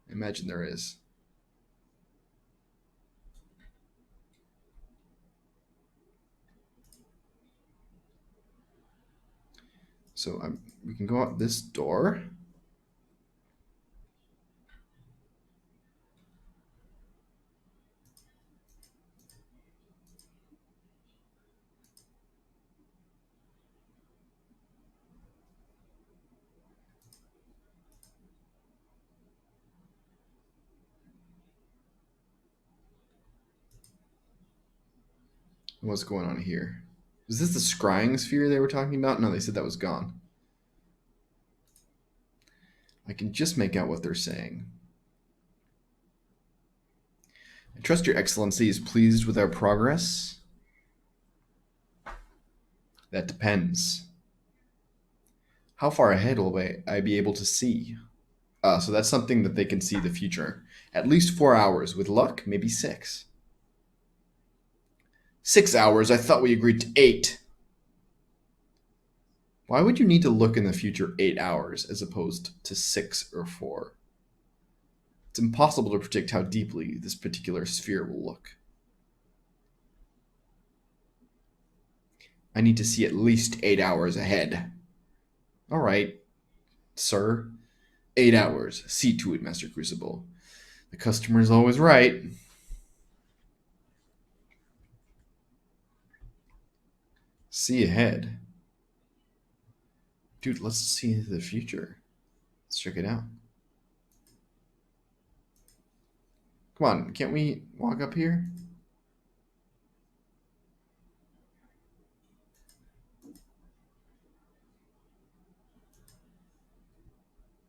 I imagine there is. So we can go out this door. What's going on here? Is this the scrying sphere they were talking about? No, they said that was gone. I can just make out what they're saying. I trust your excellency is pleased with our progress. That depends. How far ahead will I be able to see? So that's something that they can see the future. At least 4 hours. With luck, maybe 6. 6 hours? I thought we agreed to 8. Why would you need to look in the future 8 hours as opposed to 6 or 4? It's impossible to predict how deeply this particular sphere will look. I need to see at least 8 hours ahead. All right, sir. 8 hours. See to it, Master Crucible. The customer is always right. See ahead. Dude, let's see the future. Let's check it out. Come on, can't we walk up here?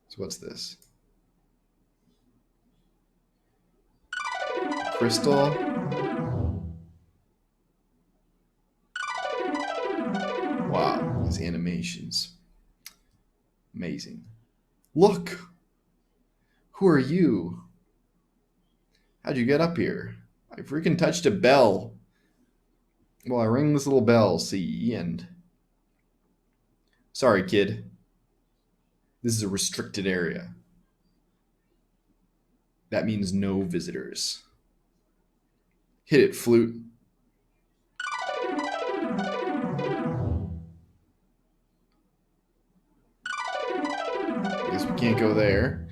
So what's this? Crystal. Wow, these animations. Amazing. Look! Who are you? How'd you get up here? I freaking touched a bell. Well, I ring this little bell, see, and... Sorry, kid. This is a restricted area. That means no visitors. Hit it, flute. Guess we can't go there.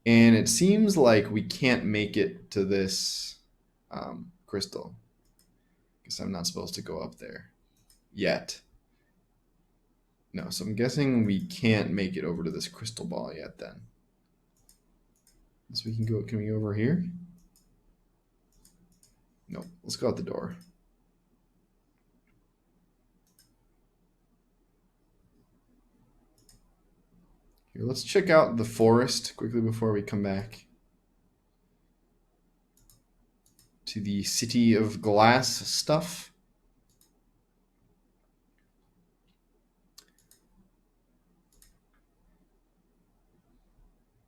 And it seems like we can't make it to this crystal. Guess I'm not supposed to go up there yet. No, so I'm guessing we can't make it over to this crystal ball yet then. So we can go, can we go over here? No, let's go out the door. Here, let's check out the forest quickly before we come back to the city of glass stuff.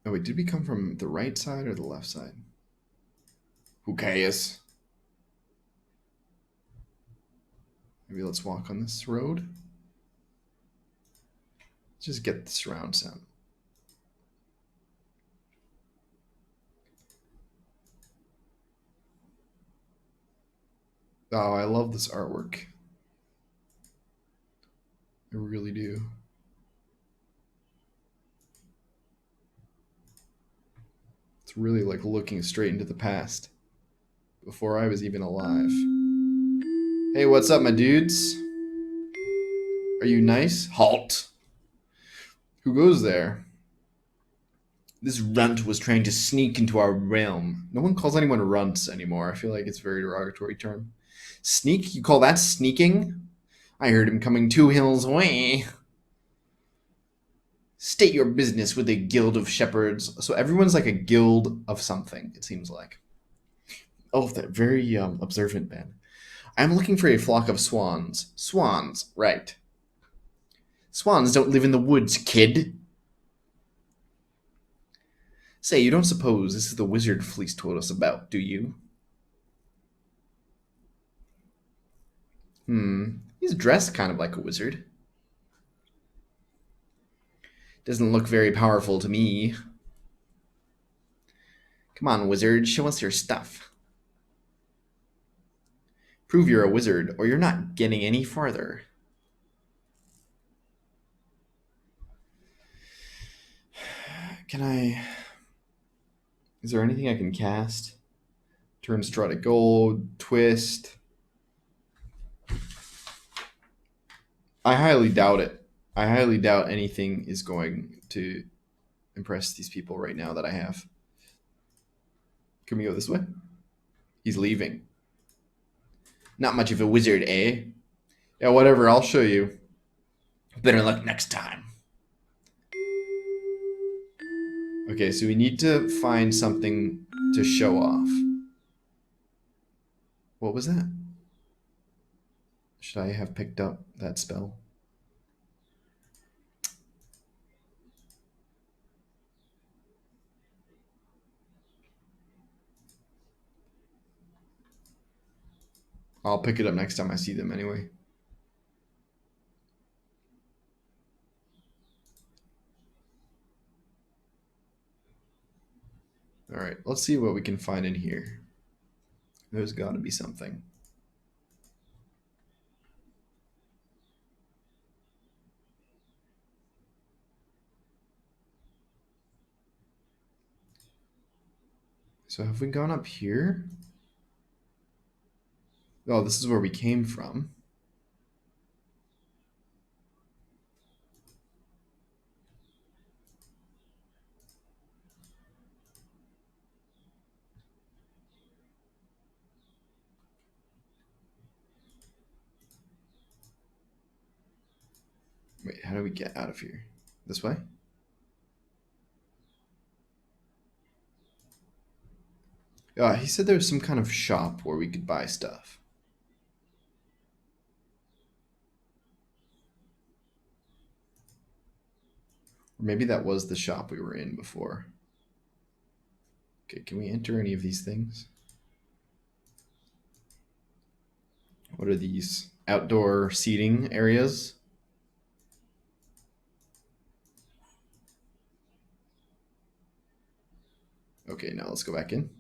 Oh wait, did we come from the right side or the left side? Who cares? Maybe let's walk on this road. Just get the surround sound. Oh, I love this artwork. I really do. It's really like looking straight into the past before I was even alive. Hey, what's up, my dudes? Are you nice? Halt! Who goes there? This runt was trying to sneak into our realm. No one calls anyone runts anymore. I feel like it's a very derogatory term. Sneak? You call that sneaking? I heard him coming 2 hills away. State your business with a guild of shepherds. So everyone's like a guild of something, it seems like. Oh, that very observant man. I'm looking for a flock of swans. Swans, right. Swans don't live in the woods, kid. Say, you don't suppose this is the wizard Fleece told us about, do you? He's dressed kind of like a wizard. Doesn't look very powerful to me. Come on, wizard, show us your stuff. Prove you're a wizard, or you're not getting any farther. Can I... Is there anything I can cast? Turn straw to gold, twist. I highly doubt it. I highly doubt anything is going to impress these people right now that I have. Can we go this way? He's leaving. Not much of a wizard, eh? Yeah, whatever, I'll show you. Better luck next time. Okay, so we need to find something to show off. What was that? Should I have picked up that spell? I'll pick it up next time I see them anyway. All right, let's see what we can find in here. There's got to be something. So have we gone up here? Oh, this is where we came from. Wait, how do we get out of here? This way? He said there was some kind of shop where we could buy stuff. Or maybe that was the shop we were in before. Okay, can we enter any of these things? What are these? Outdoor seating areas. Okay, now let's go back in.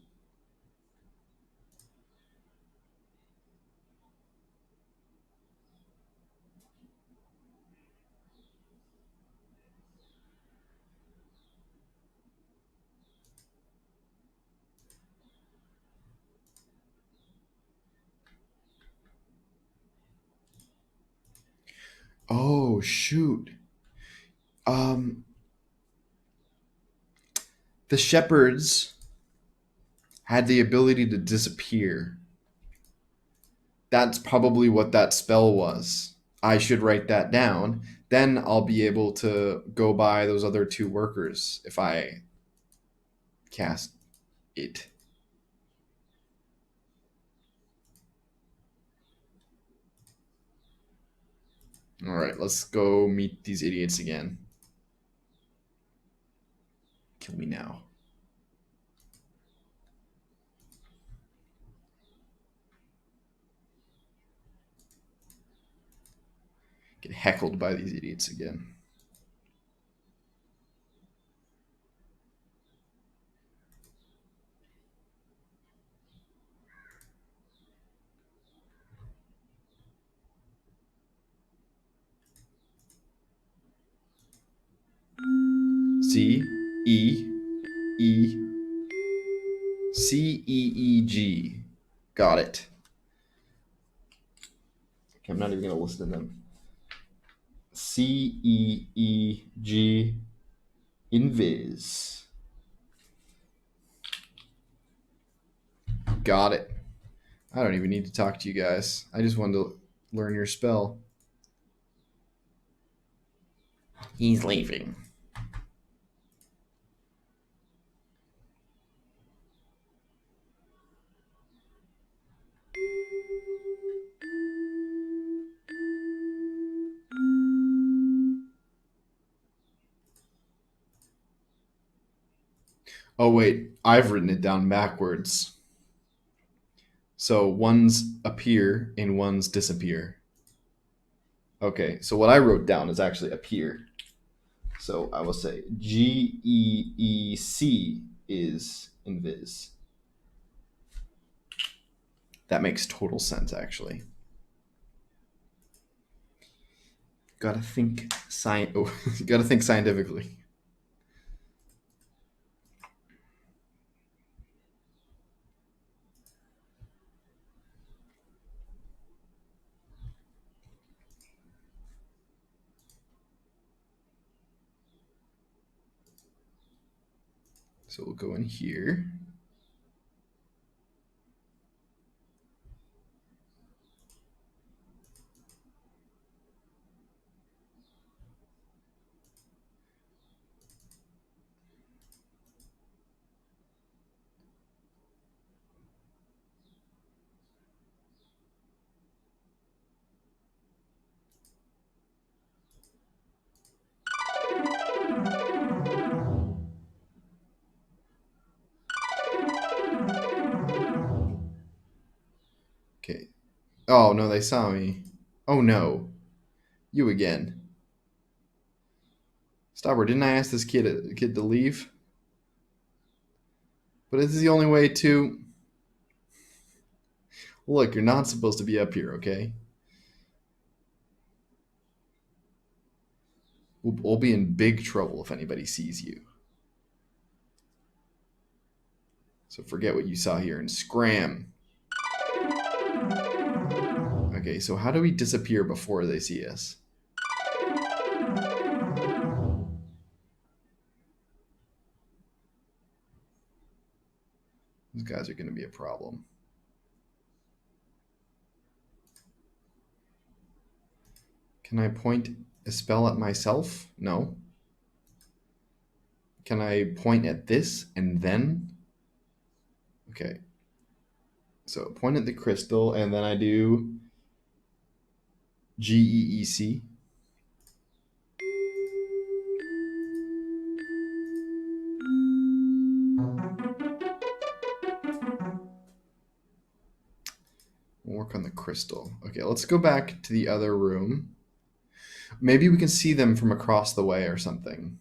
Oh, shoot. The shepherds had the ability to disappear. That's probably what that spell was. I should write that down. Then I'll be able to go by those other two workers if I cast it. All right, let's go meet these idiots again. Kill me now. Get heckled by these idiots again. C E E C E E G. Got it. Okay, I'm not even gonna listen to them. C E E G. Invis. Got it. I don't even need to talk to you guys. I just wanted to learn your spell. He's leaving. Oh, wait. I've written it down backwards. So ones appear and ones disappear. Okay, so what I wrote down is actually appear. So I will say GEEC is invis. That makes total sense, actually. Gotta think you gotta think scientifically. So we'll go in here. Okay. Oh, no, they saw me. Oh, no. You again. Stopper, didn't I ask this kid to leave? But this is the only way to... Look, you're not supposed to be up here, okay? We'll be in big trouble if anybody sees you. So forget what you saw here and scram. Okay, so how do we disappear before they see us? These guys are going to be a problem. Can I point a spell at myself? No. Can I point at this and then? Okay. So point at the crystal and then I do GEEC. We'll work on the crystal. Okay, let's go back to the other room. Maybe we can see them from across the way or something.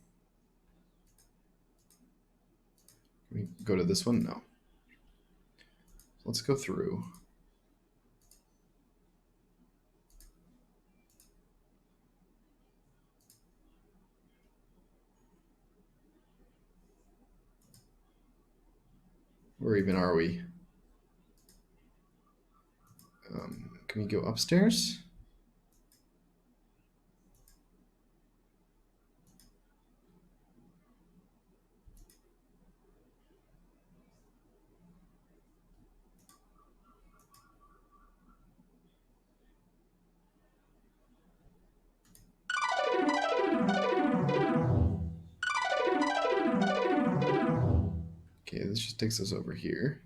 Can we go to this one? No. Let's go through. Where even are we? Can we go upstairs? Okay, this just takes us over here.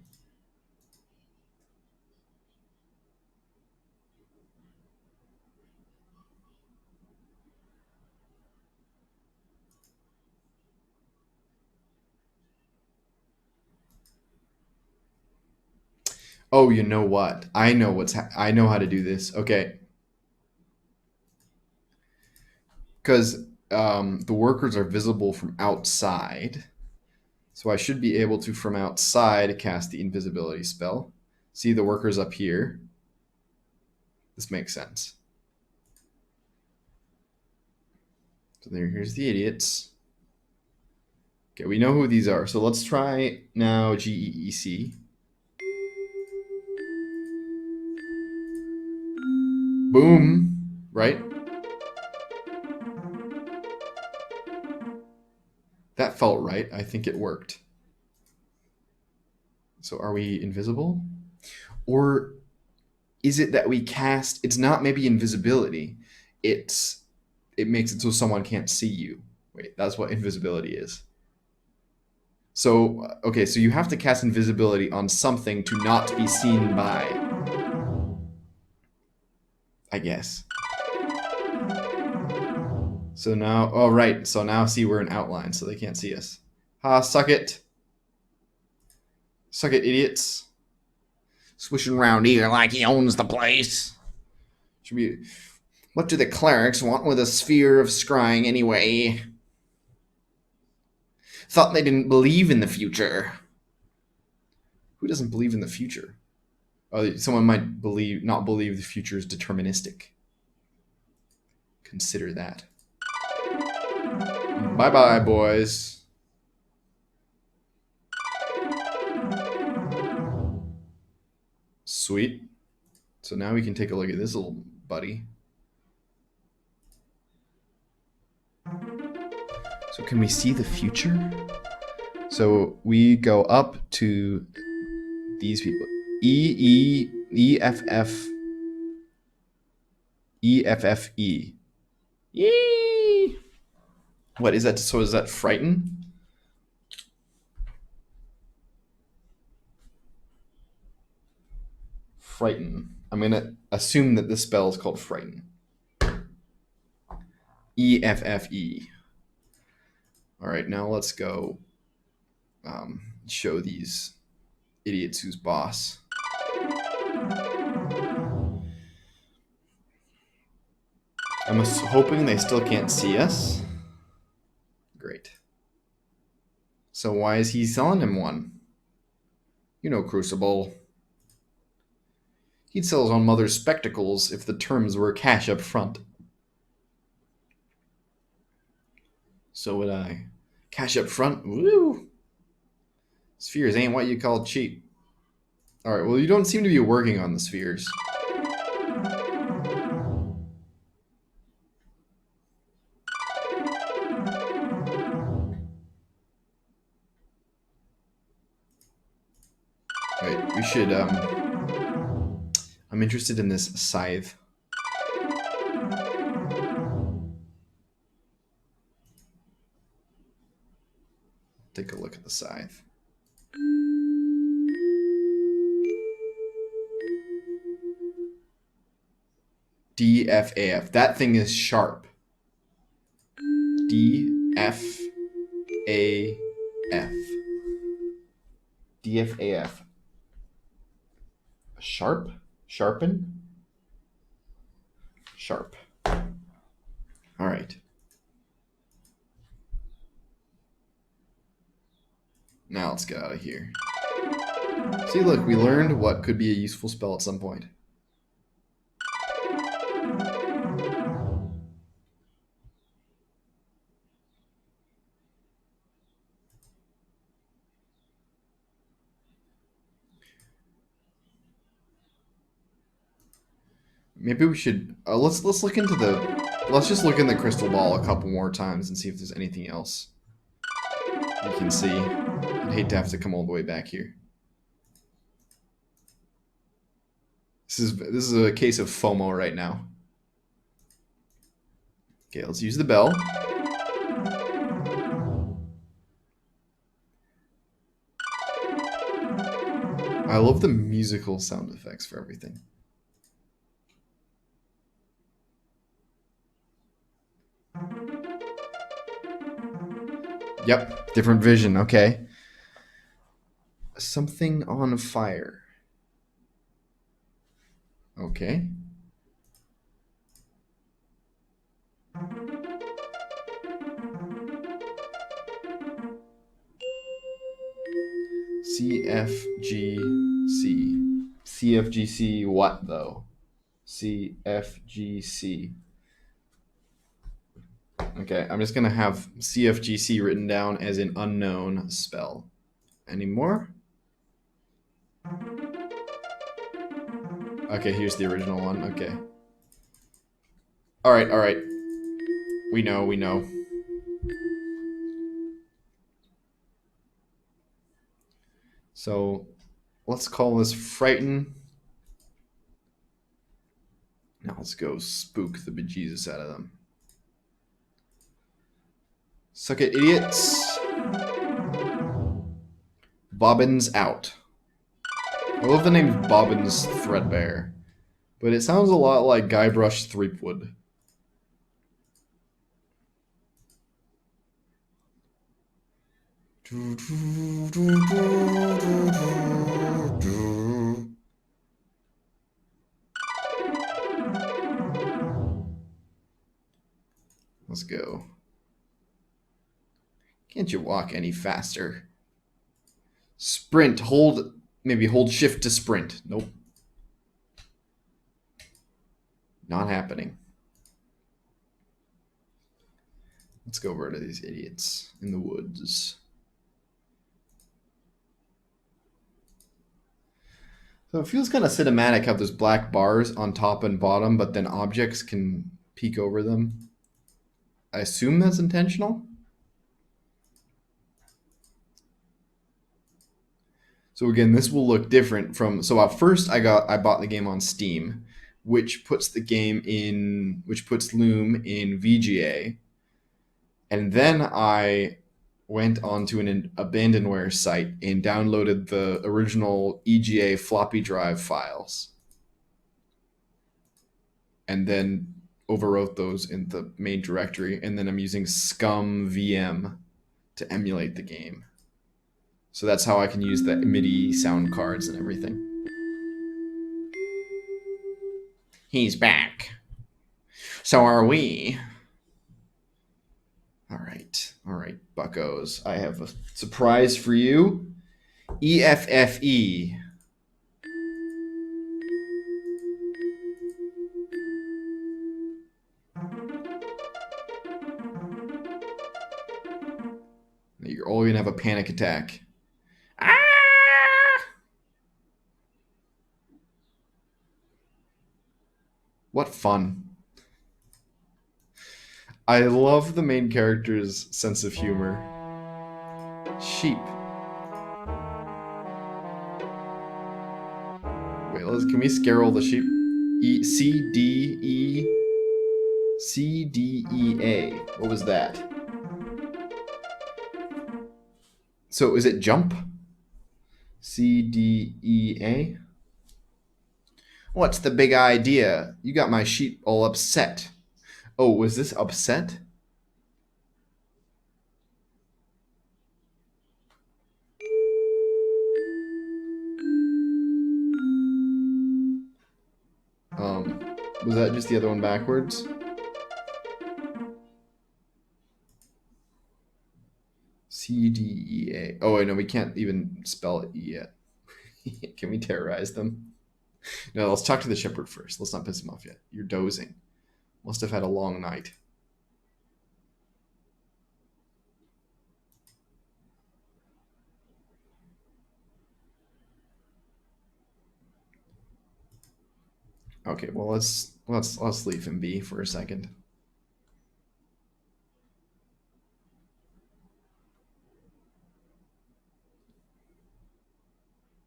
Oh, you know what? I know I know how to do this. Okay. Because the workers are visible from outside. So I should be able to, from outside, cast the invisibility spell. See the workers up here. This makes sense. So here's the idiots. Okay, we know who these are. So let's try now GEEC. Boom, right? That felt right. I think it worked. So are we invisible? Or is it that we cast, it's not maybe invisibility, it makes it so someone can't see you. Wait, that's what invisibility is. So, okay, so you have to cast invisibility on something to not be seen by, I guess. So now, oh right, so now see we're in outline, so they can't see us. Ha, suck it. Suck it, idiots. Swishing around here like he owns the place. Should be. What do the clerics want with a sphere of scrying anyway? Thought they didn't believe in the future. Who doesn't believe in the future? Oh, someone might not believe the future is deterministic. Consider that. Bye-bye, boys. Sweet. So now we can take a look at this little buddy. So can we see the future? So we go up to these people. EFF. Yee! What is that? So is that frighten? Frighten. I'm going to assume that this spell is called frighten. EFFE. All right, now let's go show these idiots who's boss. I'm hoping they still can't see us. Great. So why is he selling him one? You know, Crucible. He'd sell his own mother's spectacles if the terms were cash up front. So would I. Cash up front? Woo! Spheres ain't what you call cheap. Alright, well, you don't seem to be working on the spheres. Right, we should, I'm interested in this scythe. Take a look at the scythe. DFAF. That thing is sharp. DFAF. DFAF. Sharp? Sharpen? Sharp. All right. Now let's get out of here. See, look, we learned what could be a useful spell at some point. Maybe we should let's look into the let's just look in the crystal ball a couple more times and see if there's anything else we can see. I'd hate to have to come all the way back here. This is a case of FOMO right now. Okay, let's use the bell. I love the musical sound effects for everything. Yep, different vision, okay. Something on fire. Okay. CFGC. CFGC what, though? CFGC. Okay, I'm just going to have CFGC written down as an unknown spell. Any more? Okay, here's the original one. Okay. All right, all right. We know, we know. So let's call this Frighten. Now let's go spook the bejesus out of them. Suck it, idiots. Bobbins out. I love the name Bobbins Threadbare, but it sounds a lot like Guybrush Threepwood. Let's go. Can't you walk any faster? Sprint. Hold. Maybe hold shift to sprint. Nope. Not happening. Let's go over to these idiots in the woods. So it feels kind of cinematic how there's black bars on top and bottom, but then objects can peek over them. I assume that's intentional. So again, this will look different from. So at first, I bought the game on Steam, which puts Loom in VGA, and then I went onto an abandonware site and downloaded the original EGA floppy drive files, and then overwrote those in the main directory, and then I'm using SCUMM VM to emulate the game. So that's how I can use the MIDI sound cards and everything. He's back. So are we. All right, buckos. I have a surprise for you. EFFE. You're all gonna have a panic attack. Ah! What fun. I love the main character's sense of humor. Sheep. Wait, can we scare all the sheep? C-D-E-A. What was that? So is it jump? C-D-E-A? What's the big idea? You got my sheep all upset. Oh, was this upset? Was that just the other one backwards? C, D, E, A. Oh, wait, no, we can't even spell it E yet. Can we terrorize them? No, let's talk to the shepherd first. Let's not piss him off yet. You're dozing. Must have had a long night. Okay, well let's leave him be for a second.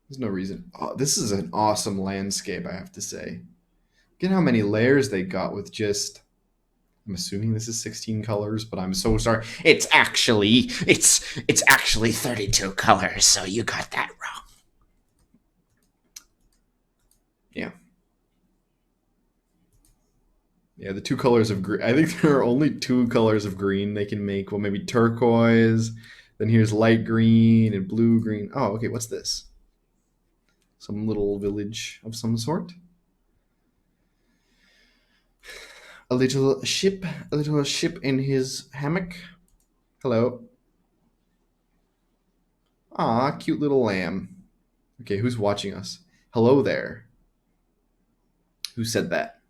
There's no reason. Oh, this is an awesome landscape, I have to say. Look at how many layers they got with just. I'm assuming this is 16 colors, but I'm so sorry. It's actually 32 colors, so you got that wrong. Yeah. Yeah, the two colors of green. I think there are only two colors of green they can make. Well, maybe turquoise. Then here's light green and blue green. Oh, okay. What's this? Some little village of some sort. A little ship in his hammock. Hello. Ah, cute little lamb. Okay, who's watching us? Hello there. Who said that?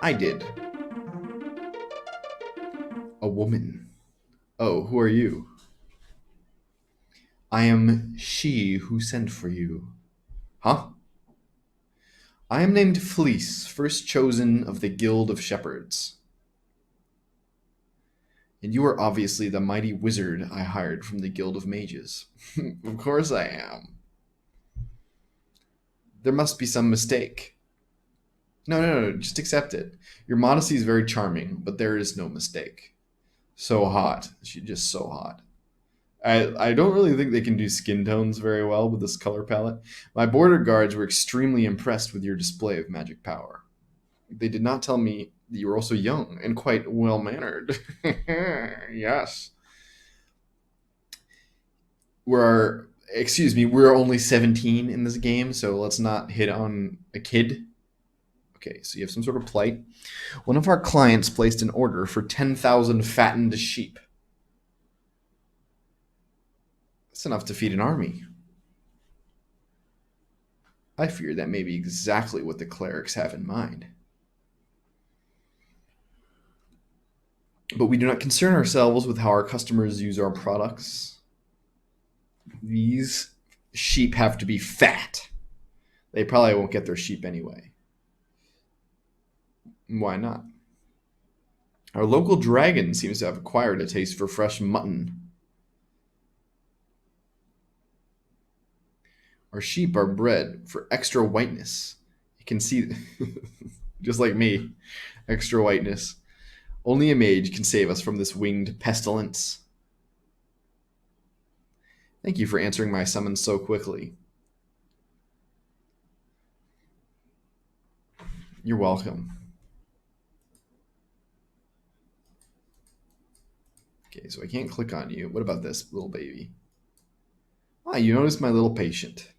I did. A woman. Oh, who are you? I am she who sent for you. Huh? I am named Fleece, first chosen of the Guild of Shepherds. And you are obviously the mighty wizard I hired from the Guild of Mages. Of course I am. There must be some mistake. No, just accept it. Your modesty is very charming, but there is no mistake. So hot. She's just so hot. I don't really think they can do skin tones very well with this color palette. My border guards were extremely impressed with your display of magic power. They did not tell me that you were also young and quite well mannered. Yes. We're only 17 in this game, so let's not hit on a kid. Okay, so you have some sort of plight. One of our clients placed an order for 10,000 fattened sheep. That's enough to feed an army. I fear that may be exactly what the clerics have in mind. But we do not concern ourselves with how our customers use our products. These sheep have to be fat. They probably won't get their sheep anyway. Why not? Our local dragon seems to have acquired a taste for fresh mutton. Our sheep are bred for extra whiteness. You can see, just like me, extra whiteness. Only a mage can save us from this winged pestilence. Thank you for answering my summons so quickly. You're welcome. Okay, so I can't click on you. What about this little baby? Ah, you noticed my little patient.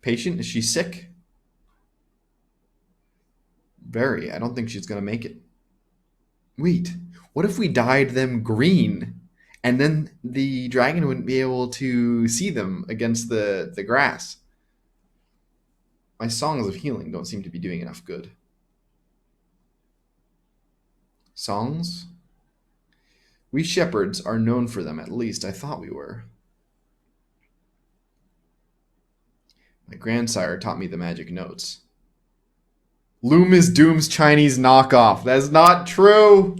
Patient? Is she sick? Very. I don't think she's going to make it. Wait, what if we dyed them green? And then the dragon wouldn't be able to see them against the grass. My songs of healing don't seem to be doing enough good. Songs? We shepherds are known for them, at least I thought we were. My grandsire taught me the magic notes. LOOM is Doom's Chinese knockoff. That's not true.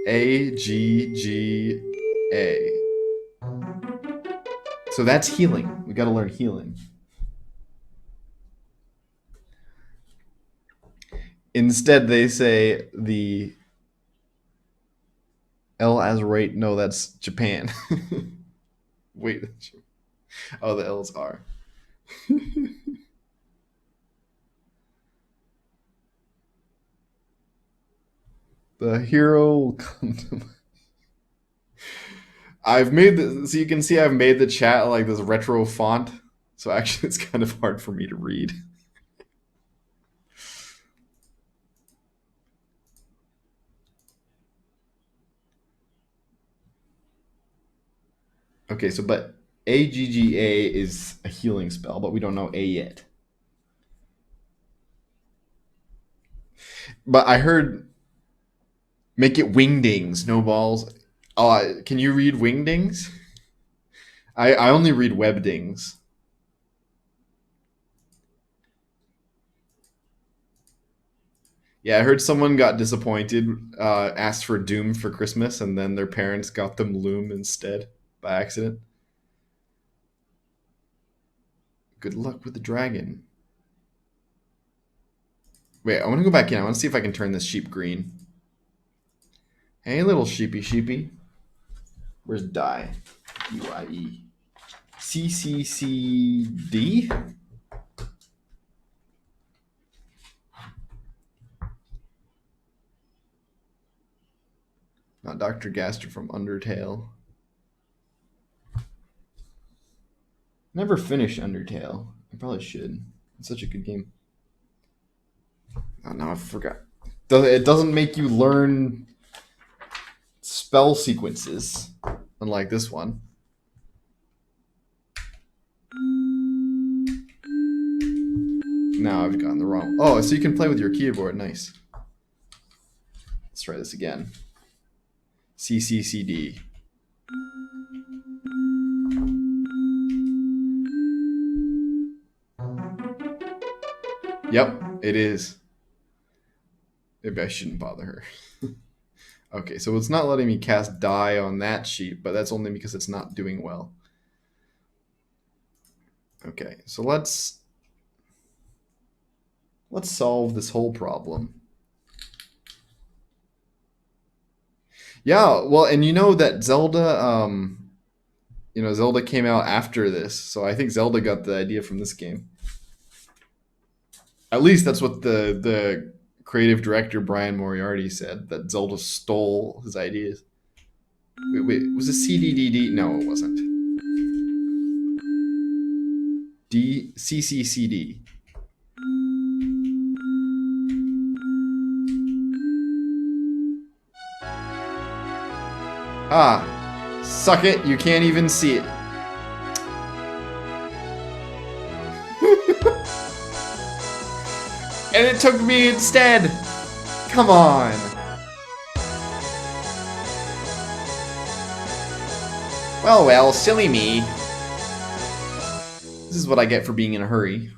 AGGA. So that's healing. We got to learn healing. Instead, they say the L as right. No, that's Japan. Wait. Oh, the L's are. The hero will come to I've made the, so you can see I've made the chat like this retro font. So actually it's kind of hard for me to read. Okay, so but AGGA is a healing spell, but we don't know A yet. But I heard make it wingdings, no balls. Oh, can you read wingdings? I only read webdings. Yeah, I heard someone got disappointed, asked for Doom for Christmas, and then their parents got them Loom instead by accident. Good luck with the dragon. Wait, I want to go back in. I want to see if I can turn this sheep green. Hey, little sheepy sheepy. Where's die? D-Y-E. C-C-C-D? Not Dr. Gaster from Undertale. Never finished Undertale. I probably should. It's such a good game. Oh, no, I forgot. It doesn't make you learn spell sequences, unlike this one. Now I've gotten the wrong. Oh, so you can play with your keyboard. Nice. Let's try this again. C C C D. Yep, it is. Maybe I shouldn't bother her. Okay, so it's not letting me cast die on that sheet, but that's only because it's not doing well. Okay, so let's solve this whole problem. Yeah, well, and you know that Zelda, Zelda came out after this, so I think Zelda got the idea from this game. At least that's what the creative director Brian Moriarty said, that Zelda stole his ideas. Wait, was it CDDD? No, it wasn't. CCCD. Ah, suck it, you can't even see it. And it took me instead. Come on. Well, silly me. This is what I get for being in a hurry.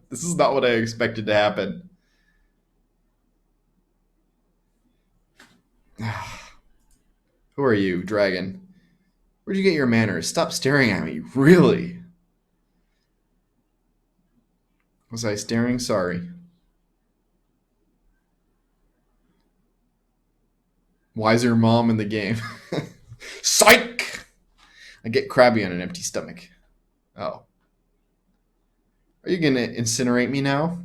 This is not what I expected to happen. Who are you, dragon? Where'd you get your manners? Stop staring at me. Really? Was I staring? Sorry. Why is your mom in the game? Psych! I get crabby on an empty stomach. Oh. Are you gonna incinerate me now?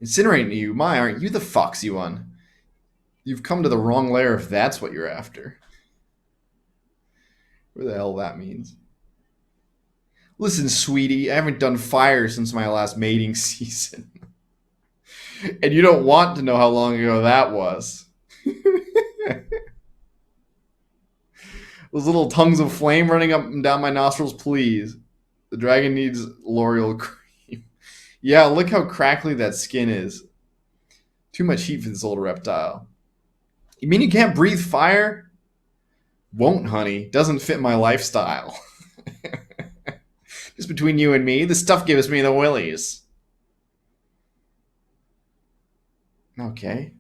Incinerate you? My, aren't you the foxy one? You've come to the wrong lair if that's what you're after. Where the hell that means. Listen, sweetie, I haven't done fire since my last mating season. And you don't want to know how long ago that was. Those little tongues of flame running up and down my nostrils, please. The dragon needs L'Oreal cream. Yeah, look how crackly that skin is. Too much heat for this old reptile. You mean you can't breathe fire? Won't, honey. Doesn't fit my lifestyle. Just between you and me, this stuff gives me the willies. Okay.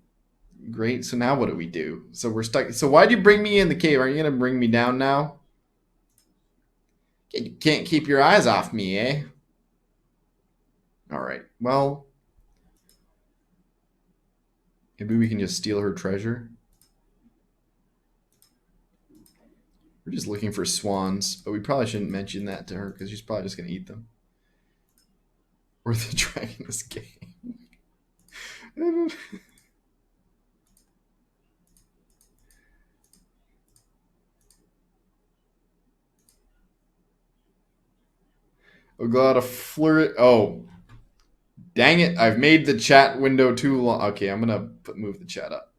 Great. So now what do we do? So we're stuck. So why'd you bring me in the cave? Aren't you going to bring me down now? You can't keep your eyes off me, eh? All right. Well, maybe we can just steal her treasure. We're just looking for swans, but we probably shouldn't mention that to her because she's probably just going to eat them. Or the dragon is game. Oh god, a flirt. Oh, dang it! I've made the chat window too long. Okay, I'm gonna move the chat up.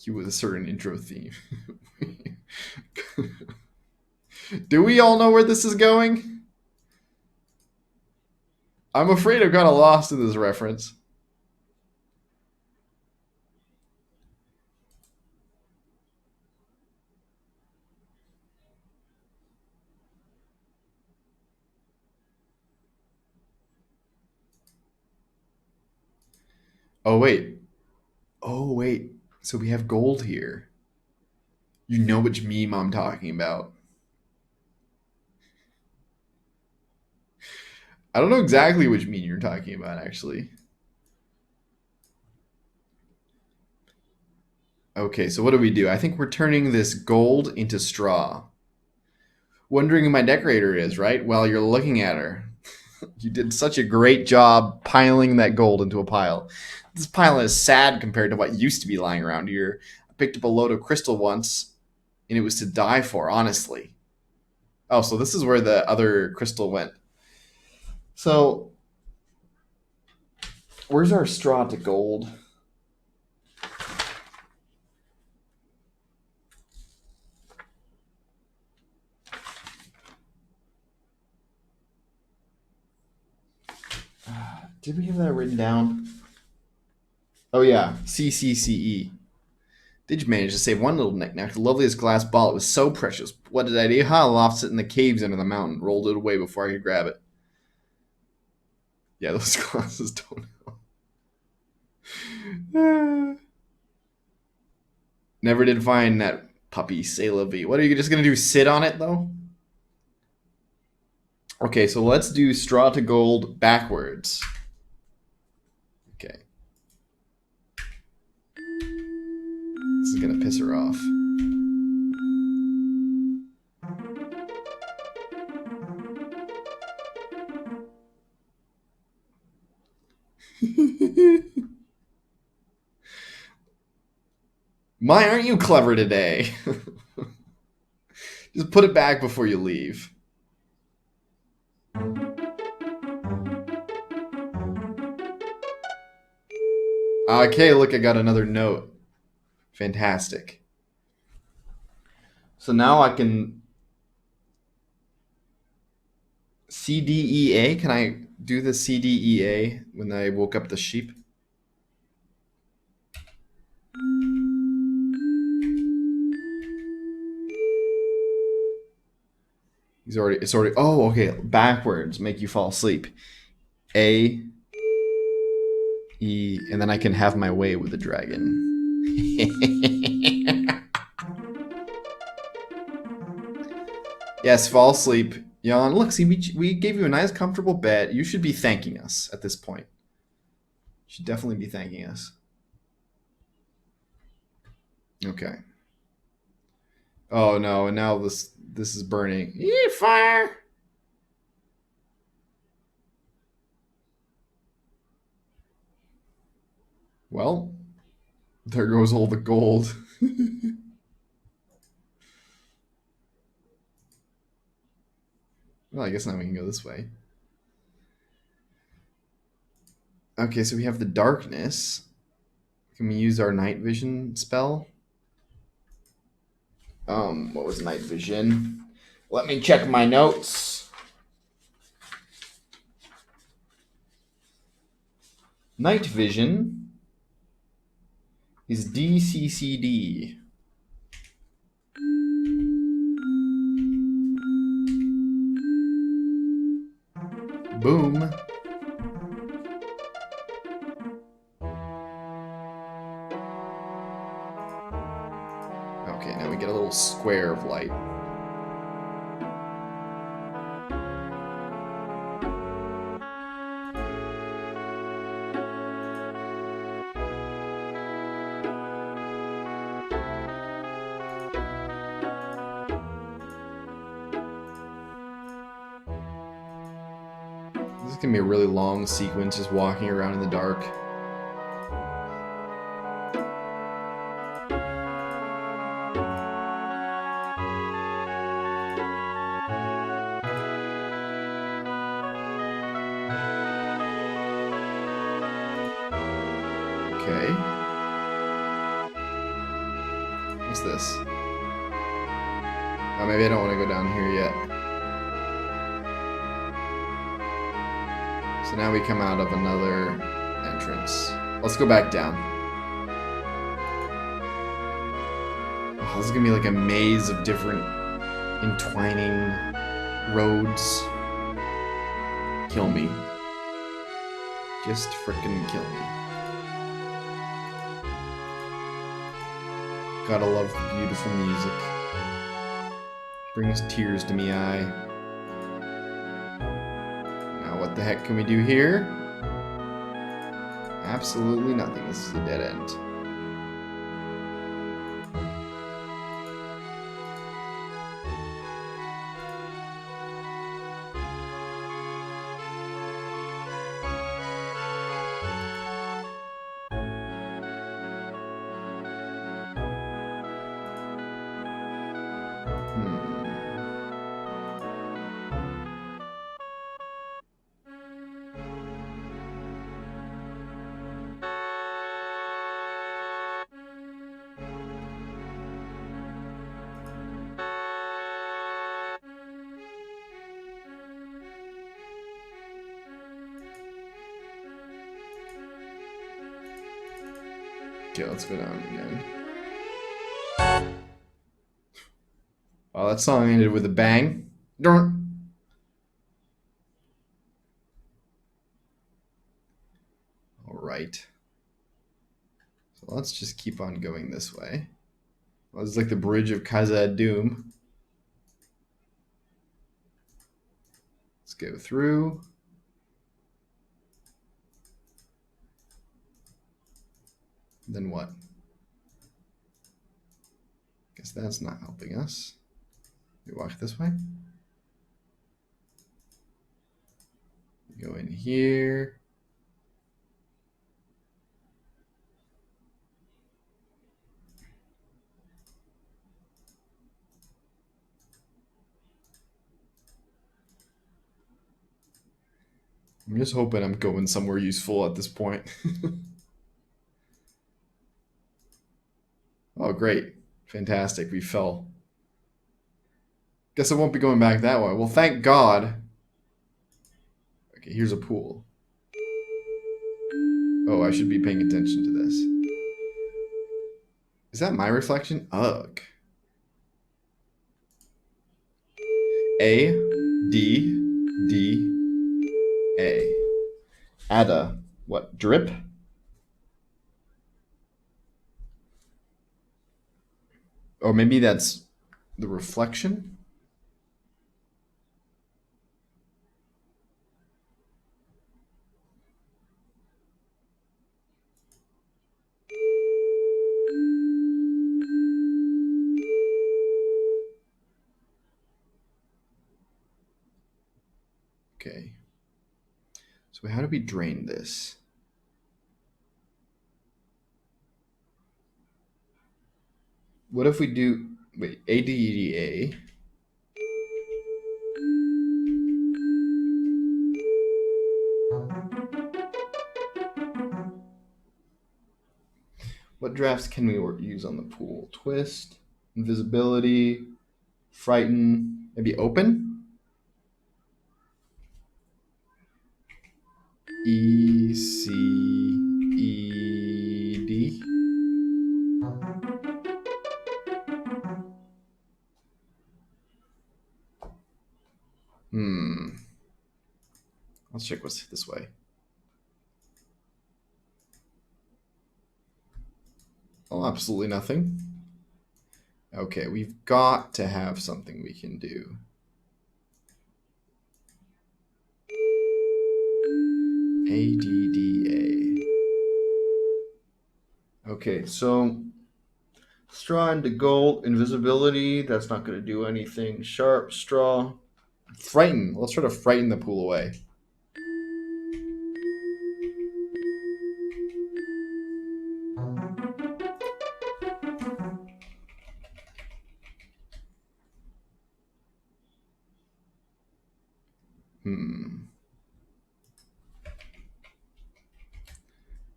Cue with a certain intro theme. Do we all know where this is going? I'm afraid I've got lost in this reference. Oh wait. Oh wait. So we have gold here. You know which meme I'm talking about. I don't know exactly which meme you're talking about, actually. Okay, so what do? I think we're turning this gold into straw. Wondering who my decorator is, right? Well, you're looking at her. You did such a great job piling that gold into a pile. This pile is sad compared to what used to be lying around here. I picked up a load of crystal once, and it was to die for, honestly. Oh, so this is where the other crystal went. So, where's our straw to gold? Did we have that written down? Oh yeah, CCCE. Did you manage to save one little knickknack? The loveliest glass ball. It was so precious. What did I do? I lost it in the caves under the mountain. Rolled it away before I could grab it. Yeah, those glasses don't help. Never did find that puppy, C'est la vie. What are you just going to do? Sit on it, though? Okay, so let's do straw to gold backwards. Okay. This is going to piss her off. My, aren't you clever today? Just put it back before you leave. Okay, look, I got another note. Fantastic. So now I can... CDEA? Can I do the CDEA when I woke up the sheep? It's already, oh, okay, backwards, make you fall asleep. A, E, and then I can have my way with the dragon. Yes, fall asleep. Yawn. Look, see, we gave you a nice, comfortable bed. You should be thanking us at this point. You should definitely be thanking us. Okay. Oh no, and now this is burning. Fire! Well, there goes all the gold. Well, I guess now we can go this way. Okay, so we have the darkness. Can we use our night vision spell? What was night vision? Let me check my notes. Night vision is DCCD. Boom. Okay, now we get a little square of light. This is gonna be a really long sequence just walking around in the dark. Okay. What's this? Oh, maybe I don't want to go down here yet. So now we come out of another entrance. Let's go back down. Oh, this is gonna be like a maze of different entwining roads. Kill me. Just frickin' kill me. Gotta love the beautiful music. Brings tears to me eye. Now what the heck can we do here? Absolutely nothing. This is a dead end. Okay, let's go down again. Wow, that song ended with a bang. Alright. So let's just keep on going this way. Well, this is like the bridge of Khazad Doom. Let's go through. Then what? Guess that's not helping us. We walk this way. Go in here. I'm just hoping I'm going somewhere useful at this point. Oh, great. Fantastic. We fell. Guess I won't be going back that way. Well, thank God. Okay, here's a pool. Oh, I should be paying attention to this. Is that my reflection? Ugh. A, D, D, A. Add a, what, drip? Or maybe that's the reflection? Okay. So how do we drain this? What if we do, wait, ADDA? What drafts can we use on the pool? Twist, invisibility, frighten, maybe open? E, C, E, D. Let's check what's this way. Oh, absolutely nothing. Okay, we've got to have something we can do. ADDA. Okay, so straw into gold, invisibility, that's not going to do anything. Sharp, straw, frighten. Let's try to frighten the pool away.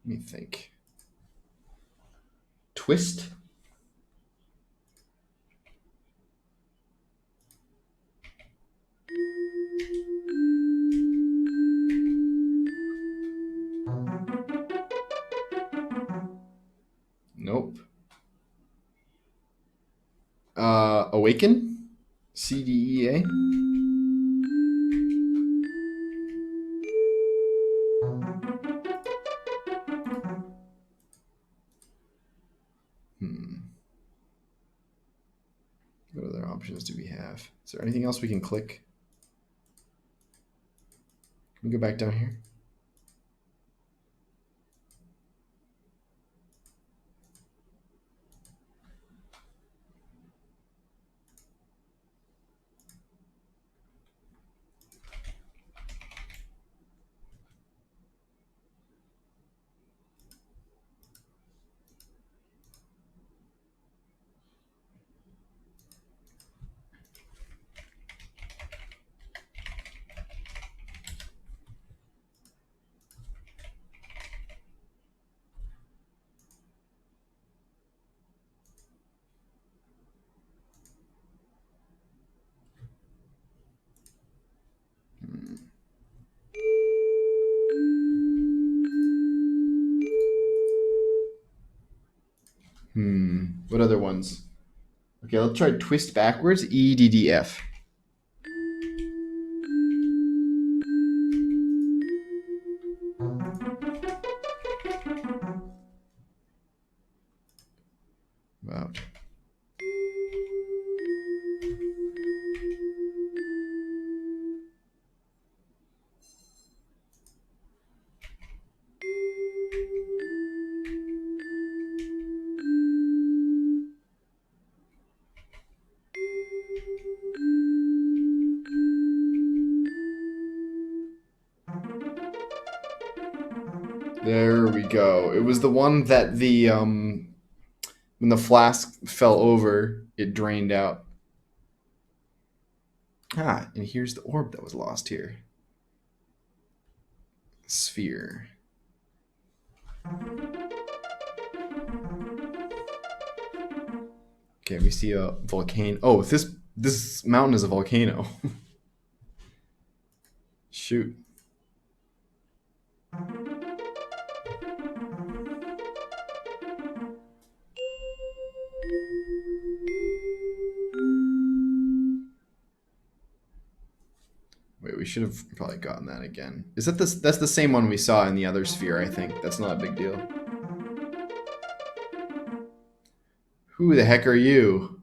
Let me think. twist. Nope. Awaken. CDEA. What other options do we have? Is there anything else we can click? Can we go back down here? What other ones? Okay, let's try twist backwards. EDDF. Wow. There we go. It was the one that the when the flask fell over, it drained out. Ah, and here's the orb that was lost here. Sphere. Okay, we see a volcano. Oh, this mountain is a volcano. Shoot. Wait, we should have probably gotten that again. Is that this? That's the same one we saw in the other sphere, I think. That's not a big deal. Who the heck are you?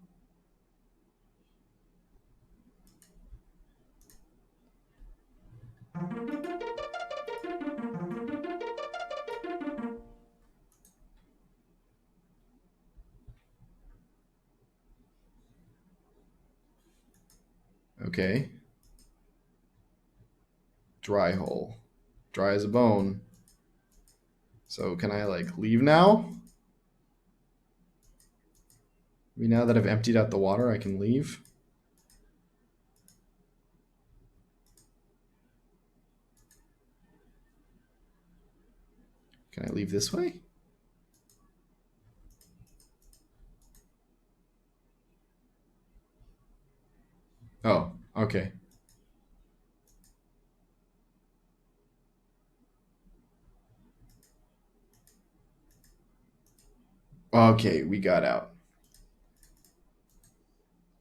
Okay. Dry hole. Dry as a bone. So can I like leave now? Maybe now that I've emptied out the water, I can leave. Can I leave this way? Oh, okay. Okay, we got out.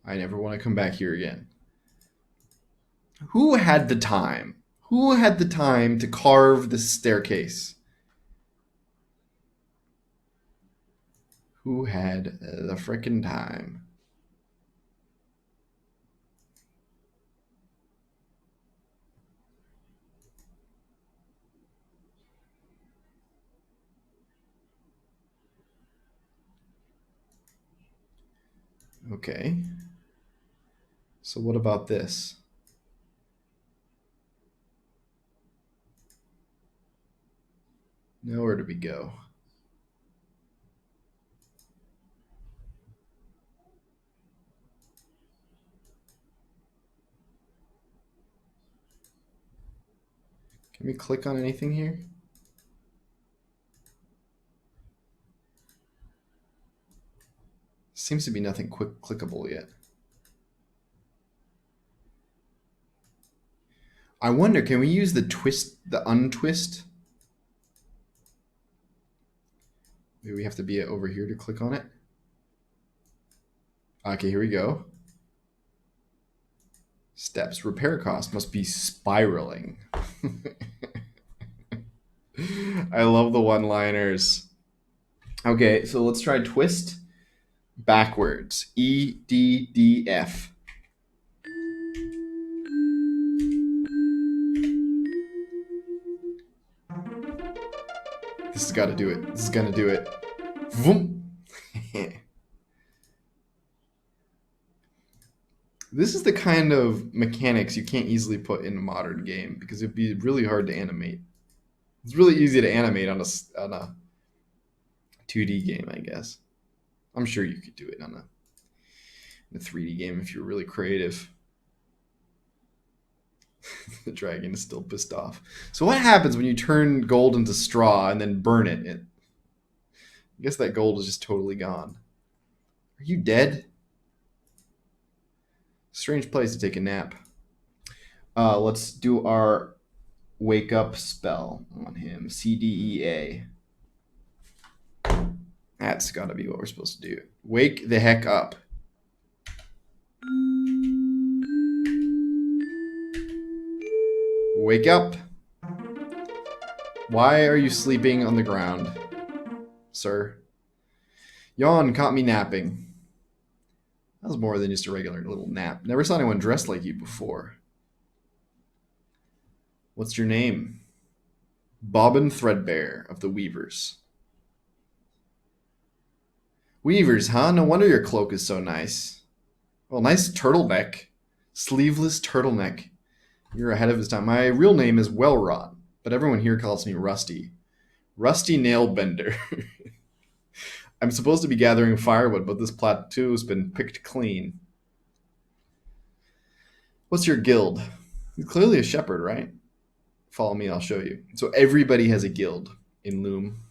I never want to come back here again. Who had the time? Who had the time to carve this staircase? Who had the frickin' time? Okay. So what about this? Now where do we go? Can we click on anything here? Seems to be nothing quick clickable yet. I wonder, can we use the untwist? Maybe we have to be over here to click on it. Okay, here we go. Steps. Repair cost must be spiraling. I love the one-liners. Okay, so let's try twist backwards. E, D, D, F. This has got to do it. This is going to do it. Vroom. This is the kind of mechanics you can't easily put in a modern game because it'd be really hard to animate. It's really easy to animate on a 2D game, I guess. I'm sure you could do it on a 3D game if you're really creative. The dragon is still pissed off. So what happens when you turn gold into straw and then burn it? I guess that gold is just totally gone. Are you dead? Strange place to take a nap. Let's do our wake up spell on him. CDEA. That's got to be what we're supposed to do. Wake the heck up. Wake up. Why are you sleeping on the ground, sir? Yawn caught me napping. That was more than just a regular little nap. Never saw anyone dressed like you before. What's your name? Bobbin Threadbare of the Weavers. Weavers, huh? No wonder your cloak is so nice. Well, nice turtleneck. Sleeveless turtleneck. You're ahead of his time. My real name is Wellrot, but everyone here calls me Rusty. Rusty Nailbender. I'm supposed to be gathering firewood, but this plateau's been picked clean. What's your guild? You're clearly a shepherd, right? Follow me, I'll show you. So everybody has a guild in Loom.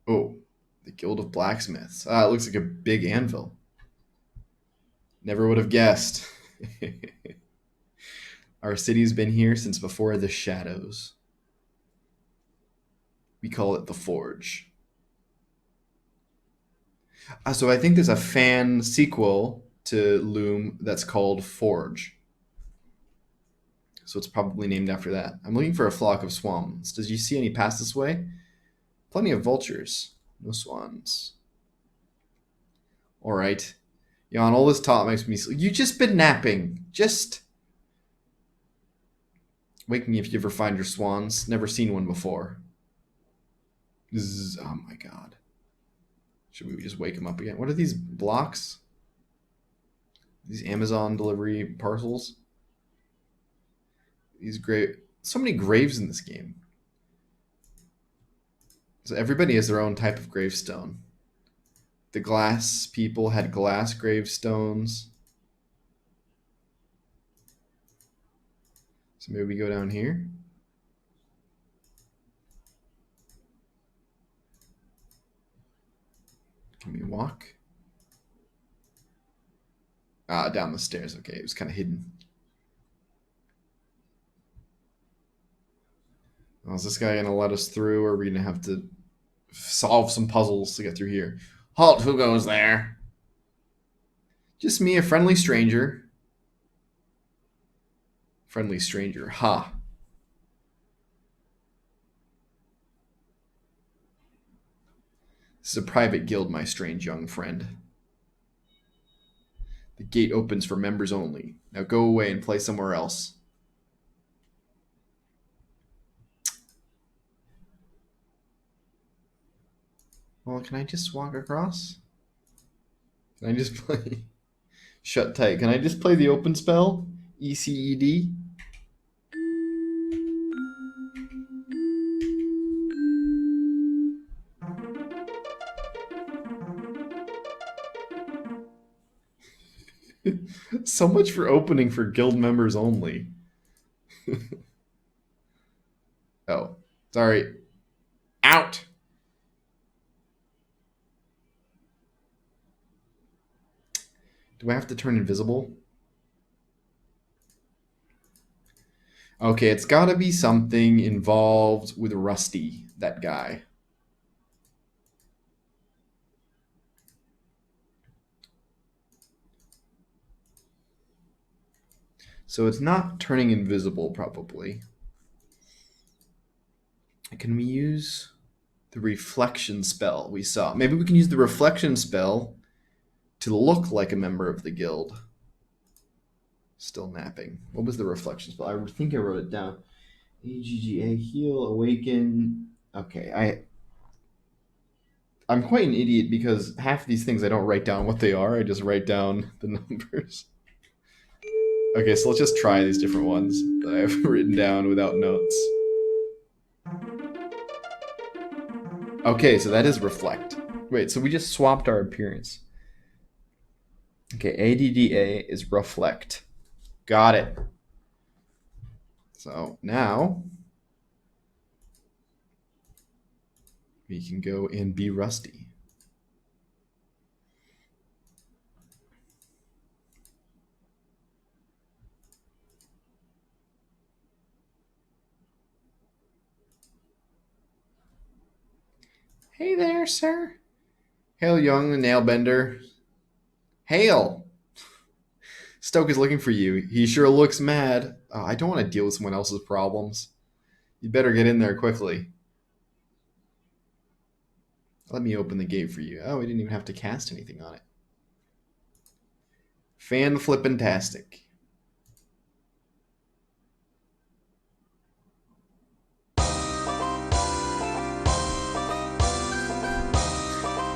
Oh, the Guild of Blacksmiths. Ah, it looks like a big anvil. Never would have guessed. Our city's been here since before the shadows. We call it the Forge. So I think there's a fan sequel to Loom that's called Forge. So it's probably named after that. I'm looking for a flock of swans. Does you see any pass this way? Plenty of vultures. No swans. All right. Yawn, all this talk makes me sleep. You just been napping. Just wake me if you ever find your swans. Never seen one before. Oh my god. Should we just wake him up again? What are these blocks? These Amazon delivery parcels? These so many graves in this game. So everybody has their own type of gravestone. The glass people had glass gravestones. So maybe we go down here. Can we walk? Ah, down the stairs. Okay, it was kind of hidden. Oh, is this guy going to let us through, or are we going to have to solve some puzzles to get through here? Halt, who goes there? Just me, a friendly stranger. Friendly stranger, ha. This is a private guild, my strange young friend. The gate opens for members only. Now go away and play somewhere else. Well, can I just walk across? Can I just play? Shut tight. Can I just play the open spell? ECED? So much for opening for guild members only. Oh, sorry. Out! Do I have to turn invisible? Okay, it's gotta be something involved with Rusty, that guy. So it's not turning invisible, probably. Can we use the reflection spell we saw? Maybe we can use the reflection spell to look like a member of the guild. Still napping. What was the reflection spell? I think I wrote it down. AGGA, heal, awaken. Okay, I'm quite an idiot because half of these things I don't write down what they are. I just write down the numbers. Okay, so let's just try these different ones that I've written down without notes. Okay, so that is reflect. Wait, so we just swapped our appearance. Okay, ADDA is reflect. Got it. So now we can go and be Rusty. Hey there, sir. Hail, young nailbender. Hail! Stoke is looking for you. He sure looks mad. Oh, I don't want to deal with someone else's problems. You better get in there quickly. Let me open the gate for you. Oh, we didn't even have to cast anything on it. Fan flippin-tastic.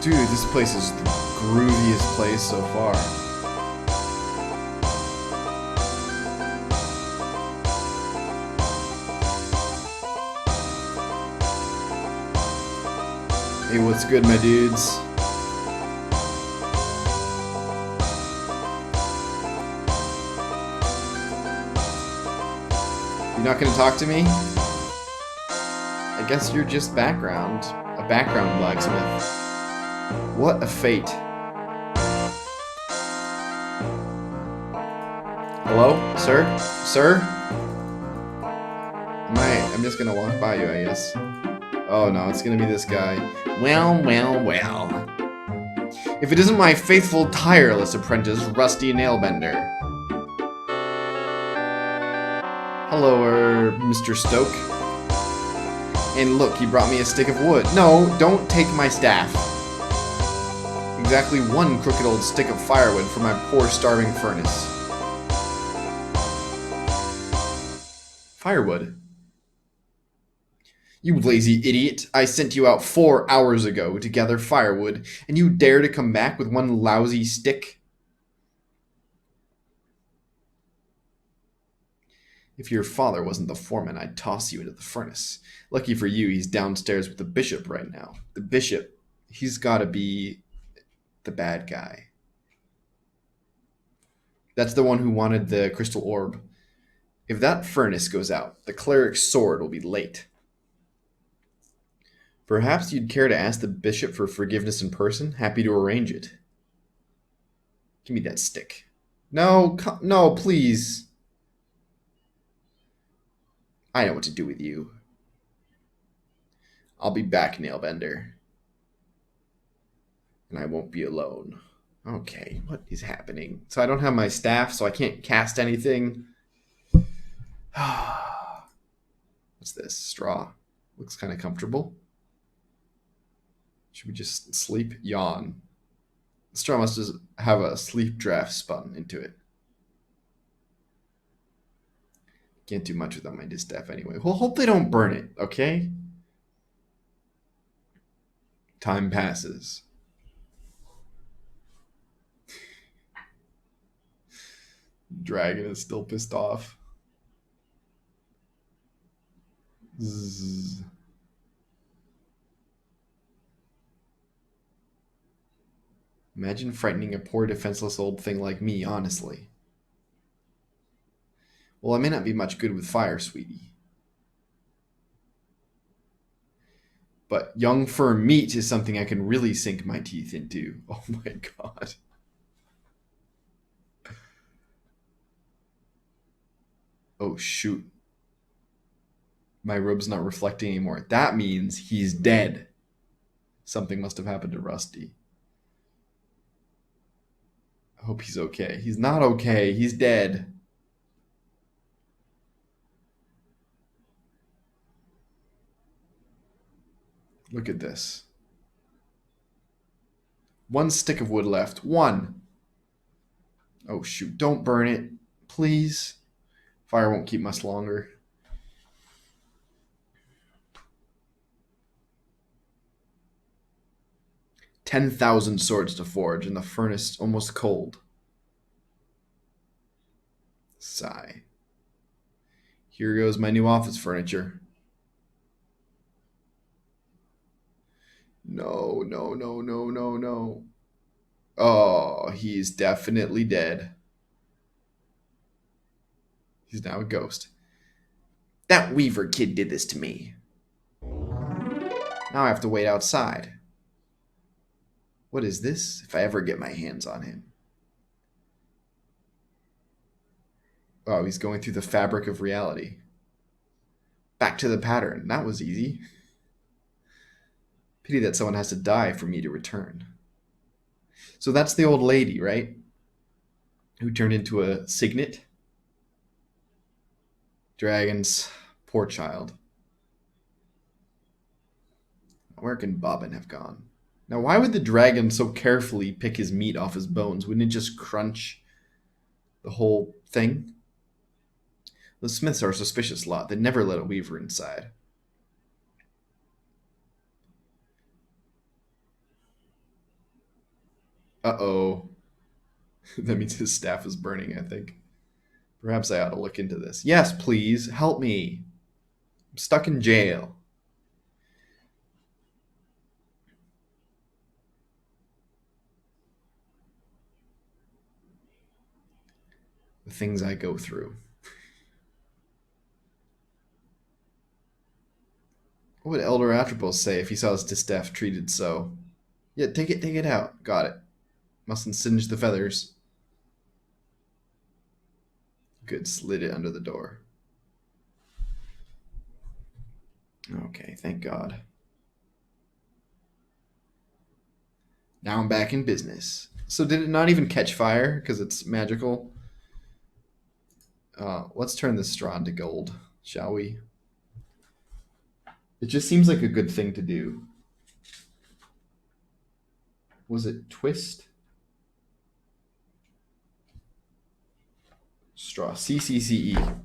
Dude, this place is the grooviest place so far. Hey, what's good, my dudes? You're not gonna talk to me? I guess you're just background. A background blacksmith. What a fate. Hello? Sir? Sir? I'm just gonna walk by you, I guess. Oh no, it's gonna be this guy. Well, well, well. If it isn't my faithful, tireless apprentice, Rusty Nailbender. Hello, Mr. Stoke. And look, he brought me a stick of wood. No, don't take my staff. Exactly one crooked old stick of firewood for my poor starving furnace. Firewood? You lazy idiot. I sent you out 4 hours ago to gather firewood, and you dare to come back with one lousy stick? If your father wasn't the foreman, I'd toss you into the furnace. Lucky for you, he's downstairs with the bishop right now. The bishop, he's gotta be the bad guy. That's the one who wanted the crystal orb. If that furnace goes out, the cleric's sword will be late. Perhaps you'd care to ask the bishop for forgiveness in person? Happy to arrange it. Give me that stick. No, no, please. I know what to do with you. I'll be back, Nailbender. And I won't be alone. Okay, what is happening? So I don't have my staff, so I can't cast anything. What's this? Straw. Looks kind of comfortable. Should we just sleep? Yawn. The straw must just have a sleep draft spun into it. Can't do much without my distaff anyway. Well, hope they don't burn it, okay? Time passes. Dragon is still pissed off. Zzz. Imagine frightening a poor defenseless old thing like me, honestly. Well, I may not be much good with fire, sweetie. But young firm meat is something I can really sink my teeth into. Oh my god. Oh shoot. My robe's not reflecting anymore. That means he's dead. Something must have happened to Rusty. I hope he's okay. He's not okay. He's dead. Look at this. One stick of wood left. One. Oh shoot. Don't burn it. Please. Fire won't keep much longer. $10,000 swords to forge, and the furnace almost cold. Sigh. Here goes my new office furniture. No, no, no, no, no, no. Oh, he's definitely dead. He's now a ghost. That Weaver kid did this to me. Now I have to wait outside. What is this? If I ever get my hands on him. Oh, he's going through the fabric of reality. Back to the pattern. That was easy. Pity that someone has to die for me to return. So that's the old lady, right? Who turned into a signet? Dragons. Poor child. Where can Bobbin have gone? Now, why would the dragon so carefully pick his meat off his bones? Wouldn't it just crunch the whole thing? The Smiths are a suspicious lot. They never let a weaver inside. Uh-oh. That means his staff is burning, I think. Perhaps I ought to look into this. Yes, please. Help me. I'm stuck in jail. The things I go through. What would Elder Atropos say if he saw his distaff treated so? Yeah, take it out. Got it. Mustn't singe the feathers. Good, slid it under the door. Okay, thank God. Now I'm back in business. So did it not even catch fire because it's magical? Let's turn this straw into gold, shall we? It just seems like a good thing to do. Was it twist? Straw. CCCE.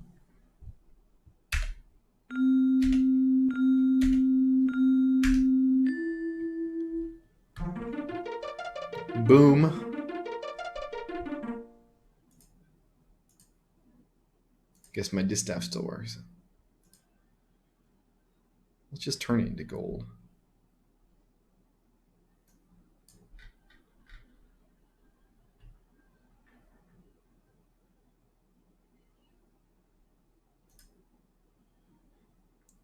Boom. Guess my distaff still works. Let's just turn it into gold.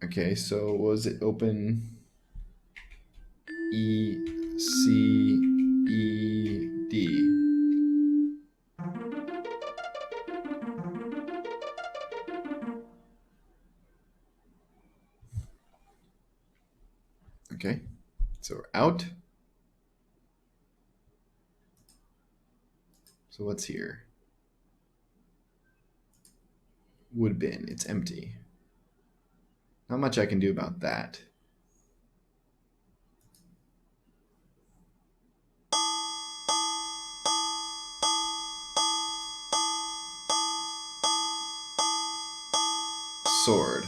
Okay, so was it open E C E D? Okay, so we're out. So what's here? Wood bin, it's empty. Not much I can do about that. Sword.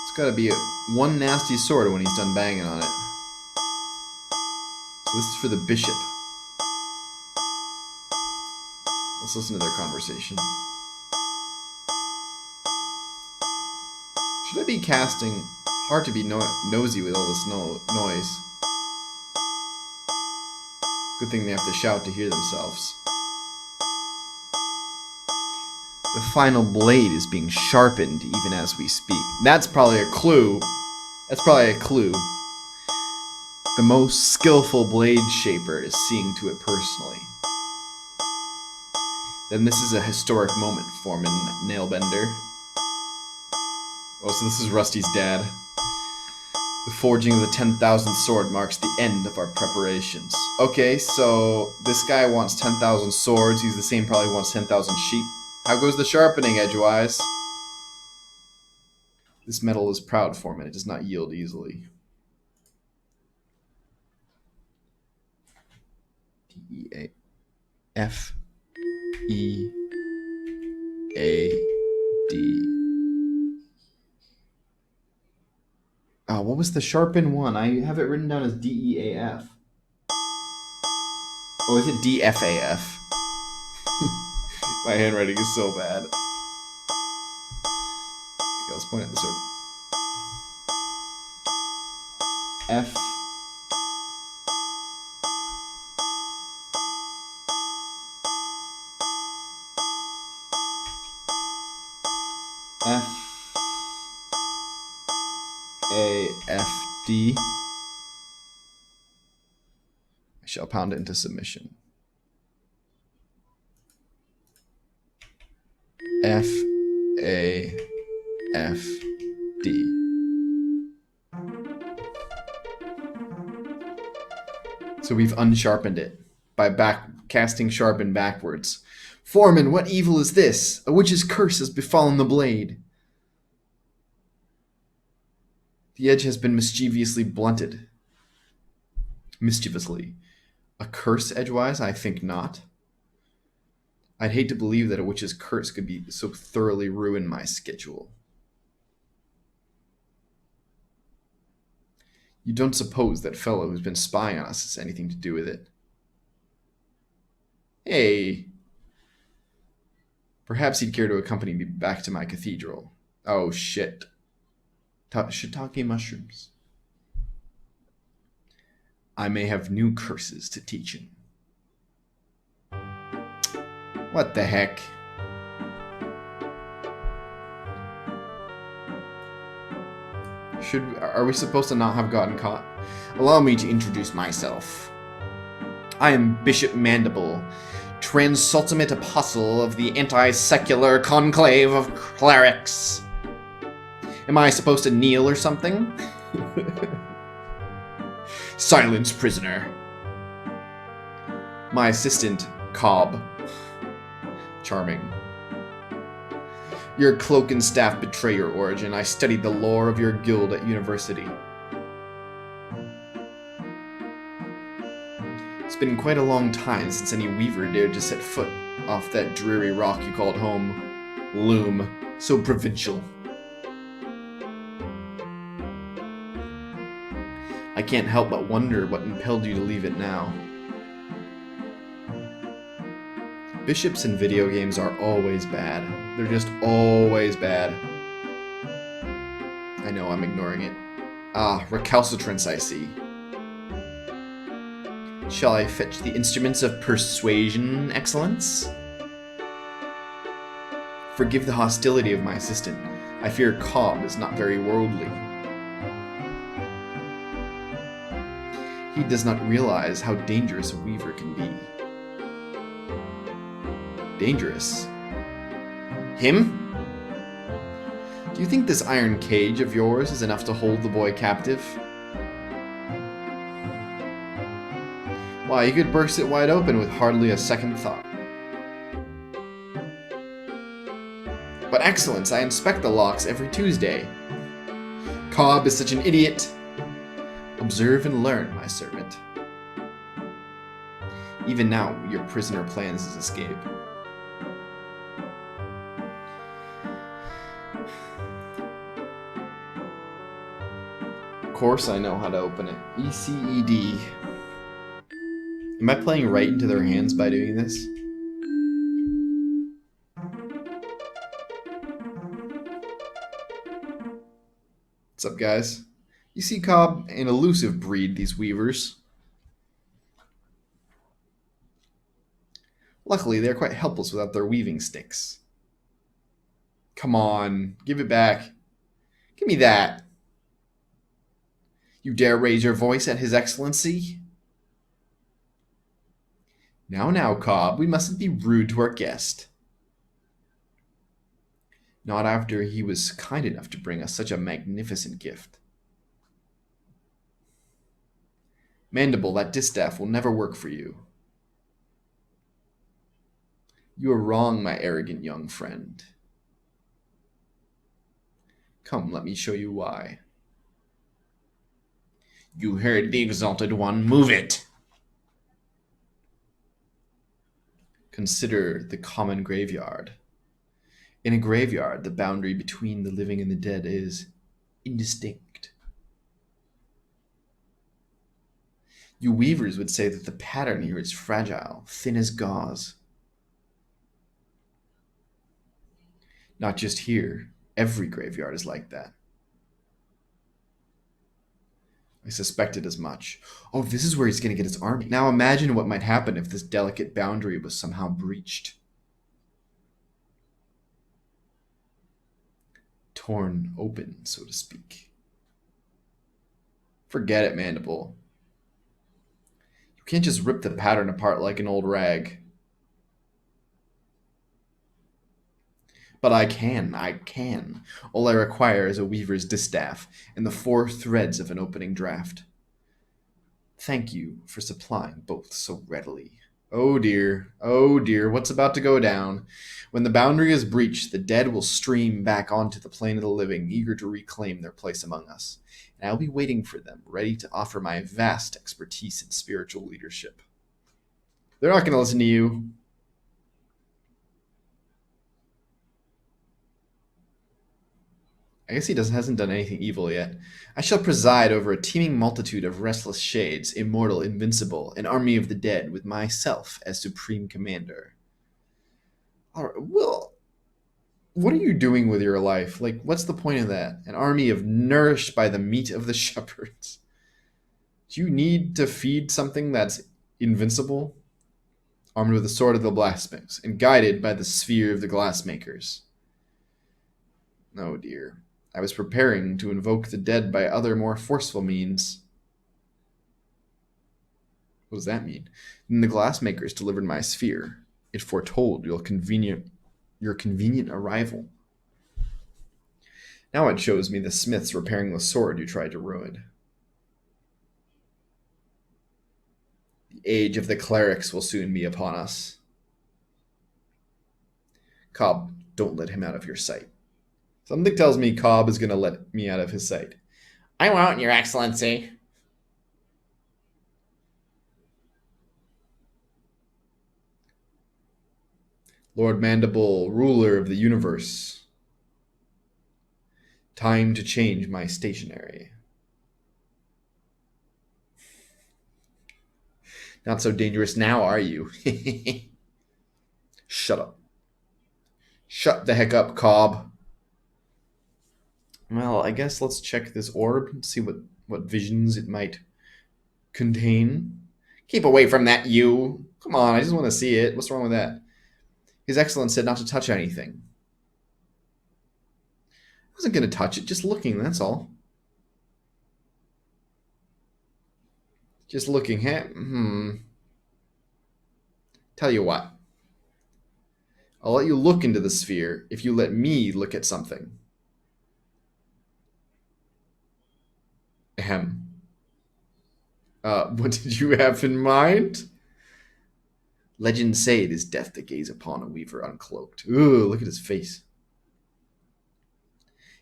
It's gotta be one nasty sword when he's done banging on it. So this is for the bishop. Let's listen to their conversation. Should I be casting? Hard to be nosy with all this noise. Good thing they have to shout to hear themselves. The final blade is being sharpened even as we speak. That's probably a clue. That's probably a clue. The most skillful blade shaper is seeing to it personally. Then this is a historic moment, Foreman Nailbender. Oh, so this is Rusty's dad. The forging of the 10,000th sword marks the end of our preparations. Okay, so this guy wants 10,000 swords. He's the same probably wants 10,000 sheep. How goes the sharpening, Edgewise? This metal is proud, Foreman. It does not yield easily. D-E-A-F-E-A-D. Oh, what was the sharpen one? I have it written down as D-E-A-F. Oh, is it D-F-A-F? My handwriting is so bad. Okay, let's point at the sword. F. F. A-F-D. I shall pound it into submission. F-A-F-D. So we've unsharpened it by casting sharpen backwards. Foreman, what evil is this? A witch's curse has befallen the blade. The edge has been mischievously blunted. Mischievously. A curse, Edgewise? I think not. I'd hate to believe that a witch's curse could be so thoroughly ruin my schedule. You don't suppose that fellow who's been spying on us has anything to do with it? Hey. Perhaps he'd care to accompany me back to my cathedral. Oh, shit. Shiitake mushrooms. I may have new curses to teach him. What the heck? Are we supposed to not have gotten caught? Allow me to introduce myself. I am Bishop Mandible, Transultimate Apostle of the Anti-Secular Conclave of Clerics. Am I supposed to kneel or something? Silence, prisoner. My assistant, Cobb. Charming. Your cloak and staff betray your origin. I studied the lore of your guild at university. It's been quite a long time since any weaver dared to set foot off that dreary rock you called home. Loom, so provincial. I can't help but wonder what impelled you to leave it now. Bishops in video games are always bad. They're just always bad. I know, I'm ignoring it. Ah, recalcitrance, I see. Shall I fetch the instruments of persuasion, Excellence? Forgive the hostility of my assistant. I fear Cobb is not very worldly. He does not realize how dangerous a weaver can be. Dangerous? Him? Do you think this iron cage of yours is enough to hold the boy captive? Why, you could burst it wide open with hardly a second thought. But Excellence, I inspect the locks every Tuesday. Cobb is such an idiot. Observe and learn, my servant. Even now, your prisoner plans his escape. Of course I know how to open it. ECED. Am I playing right into their hands by doing this? What's up, guys? You see, Cobb, an elusive breed, these weavers. Luckily, they're quite helpless without their weaving sticks. Come on, give it back. Give me that. You dare raise your voice at His Excellency? Now, Cobb, we mustn't be rude to our guest. Not after he was kind enough to bring us such a magnificent gift. Mandible, that distaff will never work for you. You are wrong, my arrogant young friend. Come, let me show you why. You heard the Exalted One. Move it! Consider the common graveyard. In a graveyard, the boundary between the living and the dead is indistinct. You weavers would say that the pattern here is fragile, thin as gauze. Not just here. Every graveyard is like that. I suspected as much. Oh, this is where he's going to get his army. Now imagine what might happen if this delicate boundary was somehow breached. Torn open, so to speak. Forget it, Mandible. You can't just rip the pattern apart like an old rag. But I can. All I require is a weaver's distaff and the 4 threads of an opening draft. Thank you for supplying both so readily. Oh dear, what's about to go down? When the boundary is breached, the dead will stream back onto the plane of the living, eager to reclaim their place among us. And I'll be waiting for them, ready to offer my vast expertise in spiritual leadership. They're not going to listen to you. I guess he hasn't done anything evil yet. I shall preside over a teeming multitude of restless shades, immortal, invincible, an army of the dead, with myself as supreme commander. All right, well, what are you doing with your life? Like, what's the point of that? An army of nourished by the meat of the shepherds. Do you need to feed something that's invincible? Armed with the sword of the blacksmiths, and guided by the sphere of the glassmakers. Oh dear. I was preparing to invoke the dead by other, more forceful means. What does that mean? Then the glassmakers delivered my sphere. It foretold your convenient arrival. Now it shows me the smiths repairing the sword you tried to ruin. The age of the clerics will soon be upon us. Cobb, don't let him out of your sight. Something tells me Cobb is going to let me out of his sight. I won't, Your Excellency. Lord Mandible, ruler of the universe. Time to change my stationery. Not so dangerous now, are you? Shut up. Shut the heck up, Cobb. Well, I guess let's check this orb and see what visions it might contain. Keep away from that, you. Come on, I just want to see it. What's wrong with that? His Excellence said not to touch anything. I wasn't going to touch it, just looking, that's all. Just looking. Tell you what. I'll let you look into the sphere if you let me look at something. Ahem. What did you have in mind? Legends say it is death to gaze upon a weaver uncloaked. Ooh, look at his face.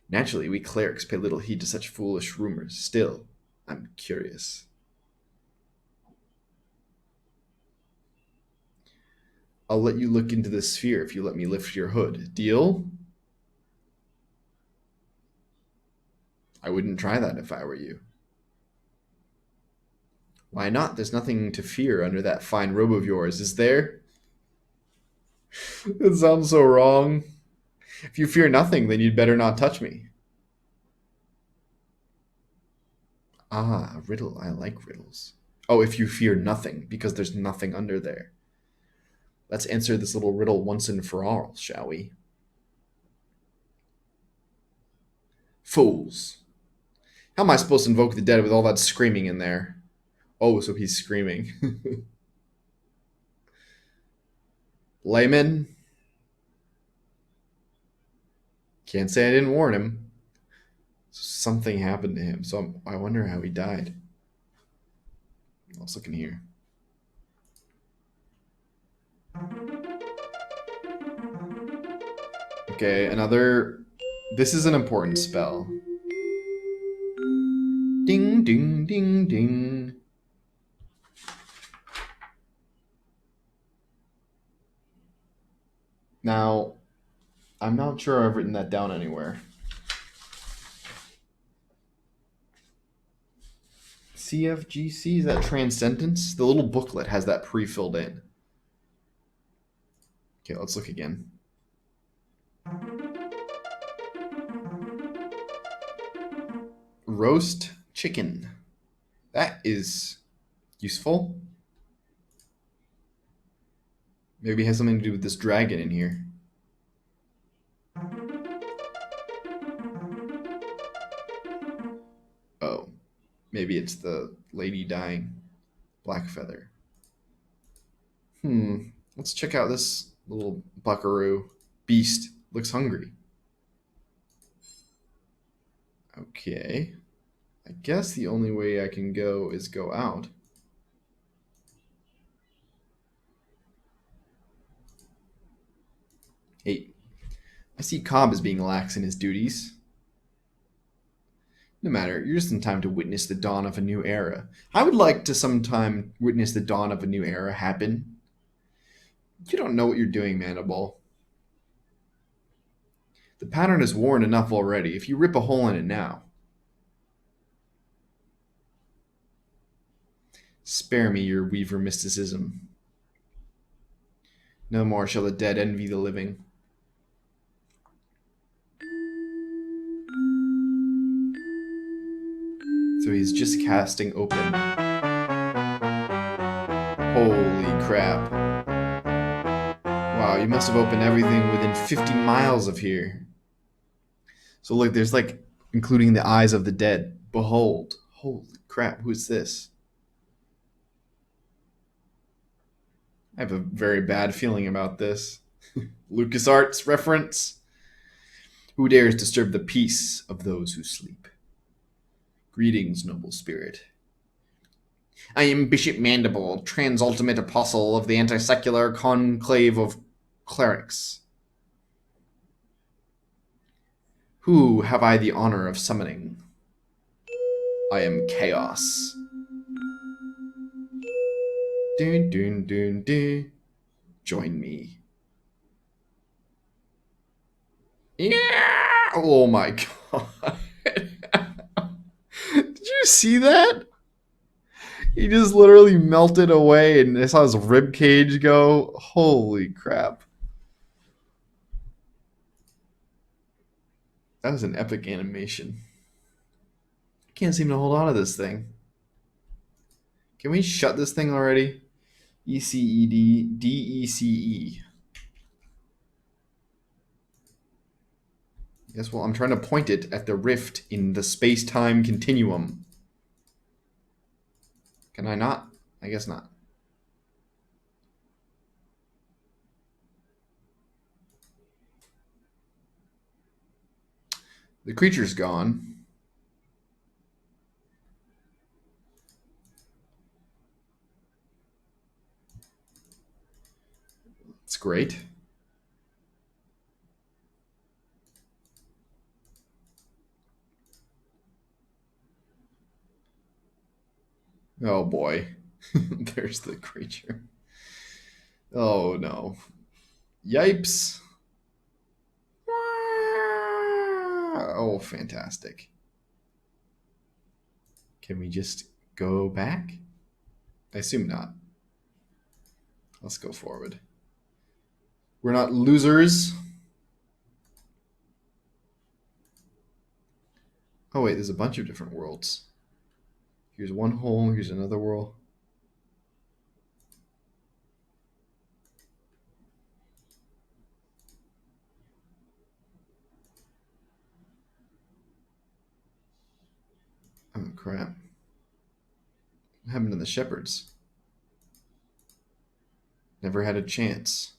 Naturally, we clerics pay little heed to such foolish rumors. Still, I'm curious. I'll let you look into the sphere if you let me lift your hood. Deal? I wouldn't try that if I were you. Why not? There's nothing to fear under that fine robe of yours, is there? It sounds so wrong. If you fear nothing, then you'd better not touch me. Ah, a riddle. I like riddles. Oh, if you fear nothing, because there's nothing under there. Let's answer this little riddle once and for all, shall we? Fools. How am I supposed to invoke the dead with all that screaming in there? Oh, so he's screaming. Layman. Can't say I didn't warn him. Something happened to him, so I wonder how he died. Let's look in here. Okay, another... This is an important spell. Ding, ding, ding, ding. Now, I'm not sure I've written that down anywhere. CFGC, is that Transcendence? The little booklet has that pre-filled in. Okay, let's look again. Roast chicken. That is useful. Maybe it has something to do with this dragon in here. Oh, maybe it's the lady dying. Black feather. Let's check out this little buckaroo. Beast. Looks hungry. Okay. I guess the only way I can go is go out. Hey, I see Cobb as being lax in his duties. No matter, you're just in time to witness the dawn of a new era. I would like to sometime witness the dawn of a new era happen. You don't know what you're doing, Mandible. The pattern is worn enough already. If you rip a hole in it now. Spare me your Weaver mysticism. No more shall the dead envy the living. So he's just casting open. Holy crap. Wow, you must have opened everything within 50 miles of here. So look, there's like, including the eyes of the dead. Behold. Holy crap, who's this? I have a very bad feeling about this. LucasArts reference. Who dares disturb the peace of those who sleep? Greetings, noble spirit. I am Bishop Mandible, transultimate apostle of the anti-secular conclave of clerics. Who have I the honor of summoning? I am Chaos. Dun, dun, dun, dun. Join me. Yeah! Oh my god. Did you see that? He just literally melted away and I saw his rib cage go. Holy crap. That was an epic animation. I can't seem to hold on to this thing. Can we shut this thing already? ECED, DECE. Yes, well, I'm trying to point it at the rift in the space-time continuum. Can I not? I guess not. The creature's gone. It's great. Oh boy. There's the creature. Oh no. Yipes. Oh, fantastic. Can we just go back? I assume not. Let's go forward. We're not losers. Oh wait, there's a bunch of different worlds. Here's one hole, here's another world. crap. What happened to the shepherds? Never had a chance.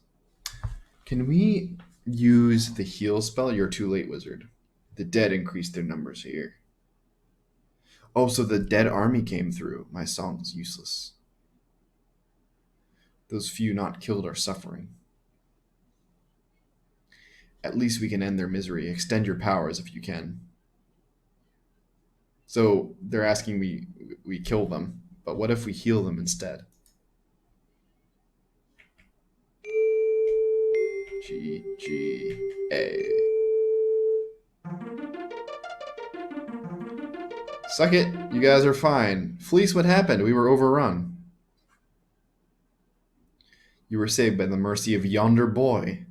Can we use the heal spell? You're too late, wizard. The dead increased their numbers here. Oh, so the dead army came through. My song is useless. Those few not killed are suffering. At least we can end their misery. Extend your powers if you can. So they're asking we kill them, but what if we heal them instead? G-G-A. Suck it. You guys are fine. Fleece, what happened? We were overrun. You were saved by the mercy of yonder boy.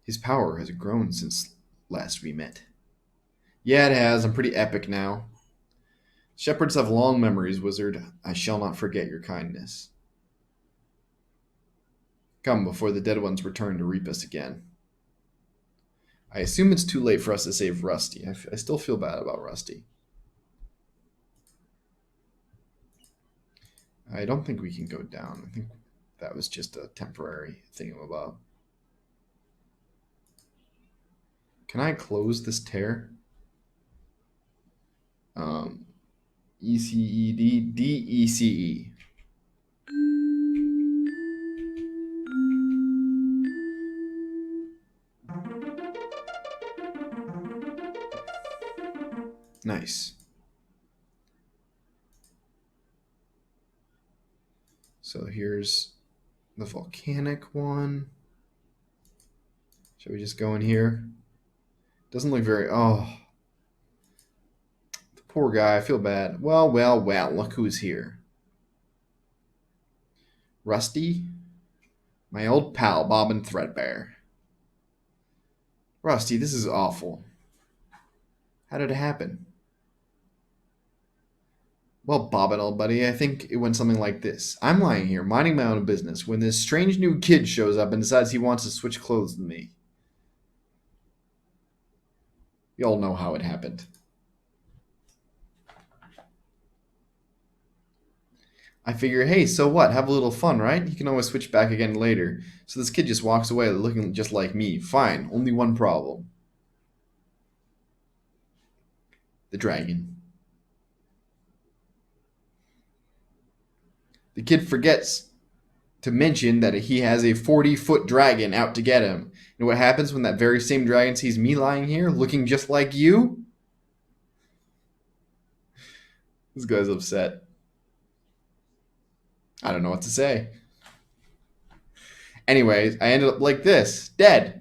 His power has grown since last we met. Yeah, it has. I'm pretty epic now. Shepherds have long memories, wizard. I shall not forget your kindness. Come before the dead ones return to reap us again. I assume it's too late for us to save Rusty. I still feel bad about Rusty. I don't think we can go down. I think that was just a temporary thingamabob. Can I close this tear? E-C-E-D, D-E-C-E. Nice. So here's the volcanic one. Shall we just go in here? Doesn't look very... Oh. The poor guy. I feel bad. Well, well, well. Look who's here. Rusty? My old pal, Bobbin Threadbare. Rusty, this is awful. How did it happen? Well, Bobbin, old buddy, I think it went something like this. I'm lying here, minding my own business, when this strange new kid shows up and decides he wants to switch clothes with me. You all know how it happened. I figure, hey, so what? Have a little fun, right? You can always switch back again later. So this kid just walks away looking just like me. Fine, only one problem. The dragon. The kid forgets to mention that he has a 40-foot dragon out to get him. And what happens when that very same dragon sees me lying here, looking just like you? This guy's upset. I don't know what to say. Anyways, I ended up like this, dead.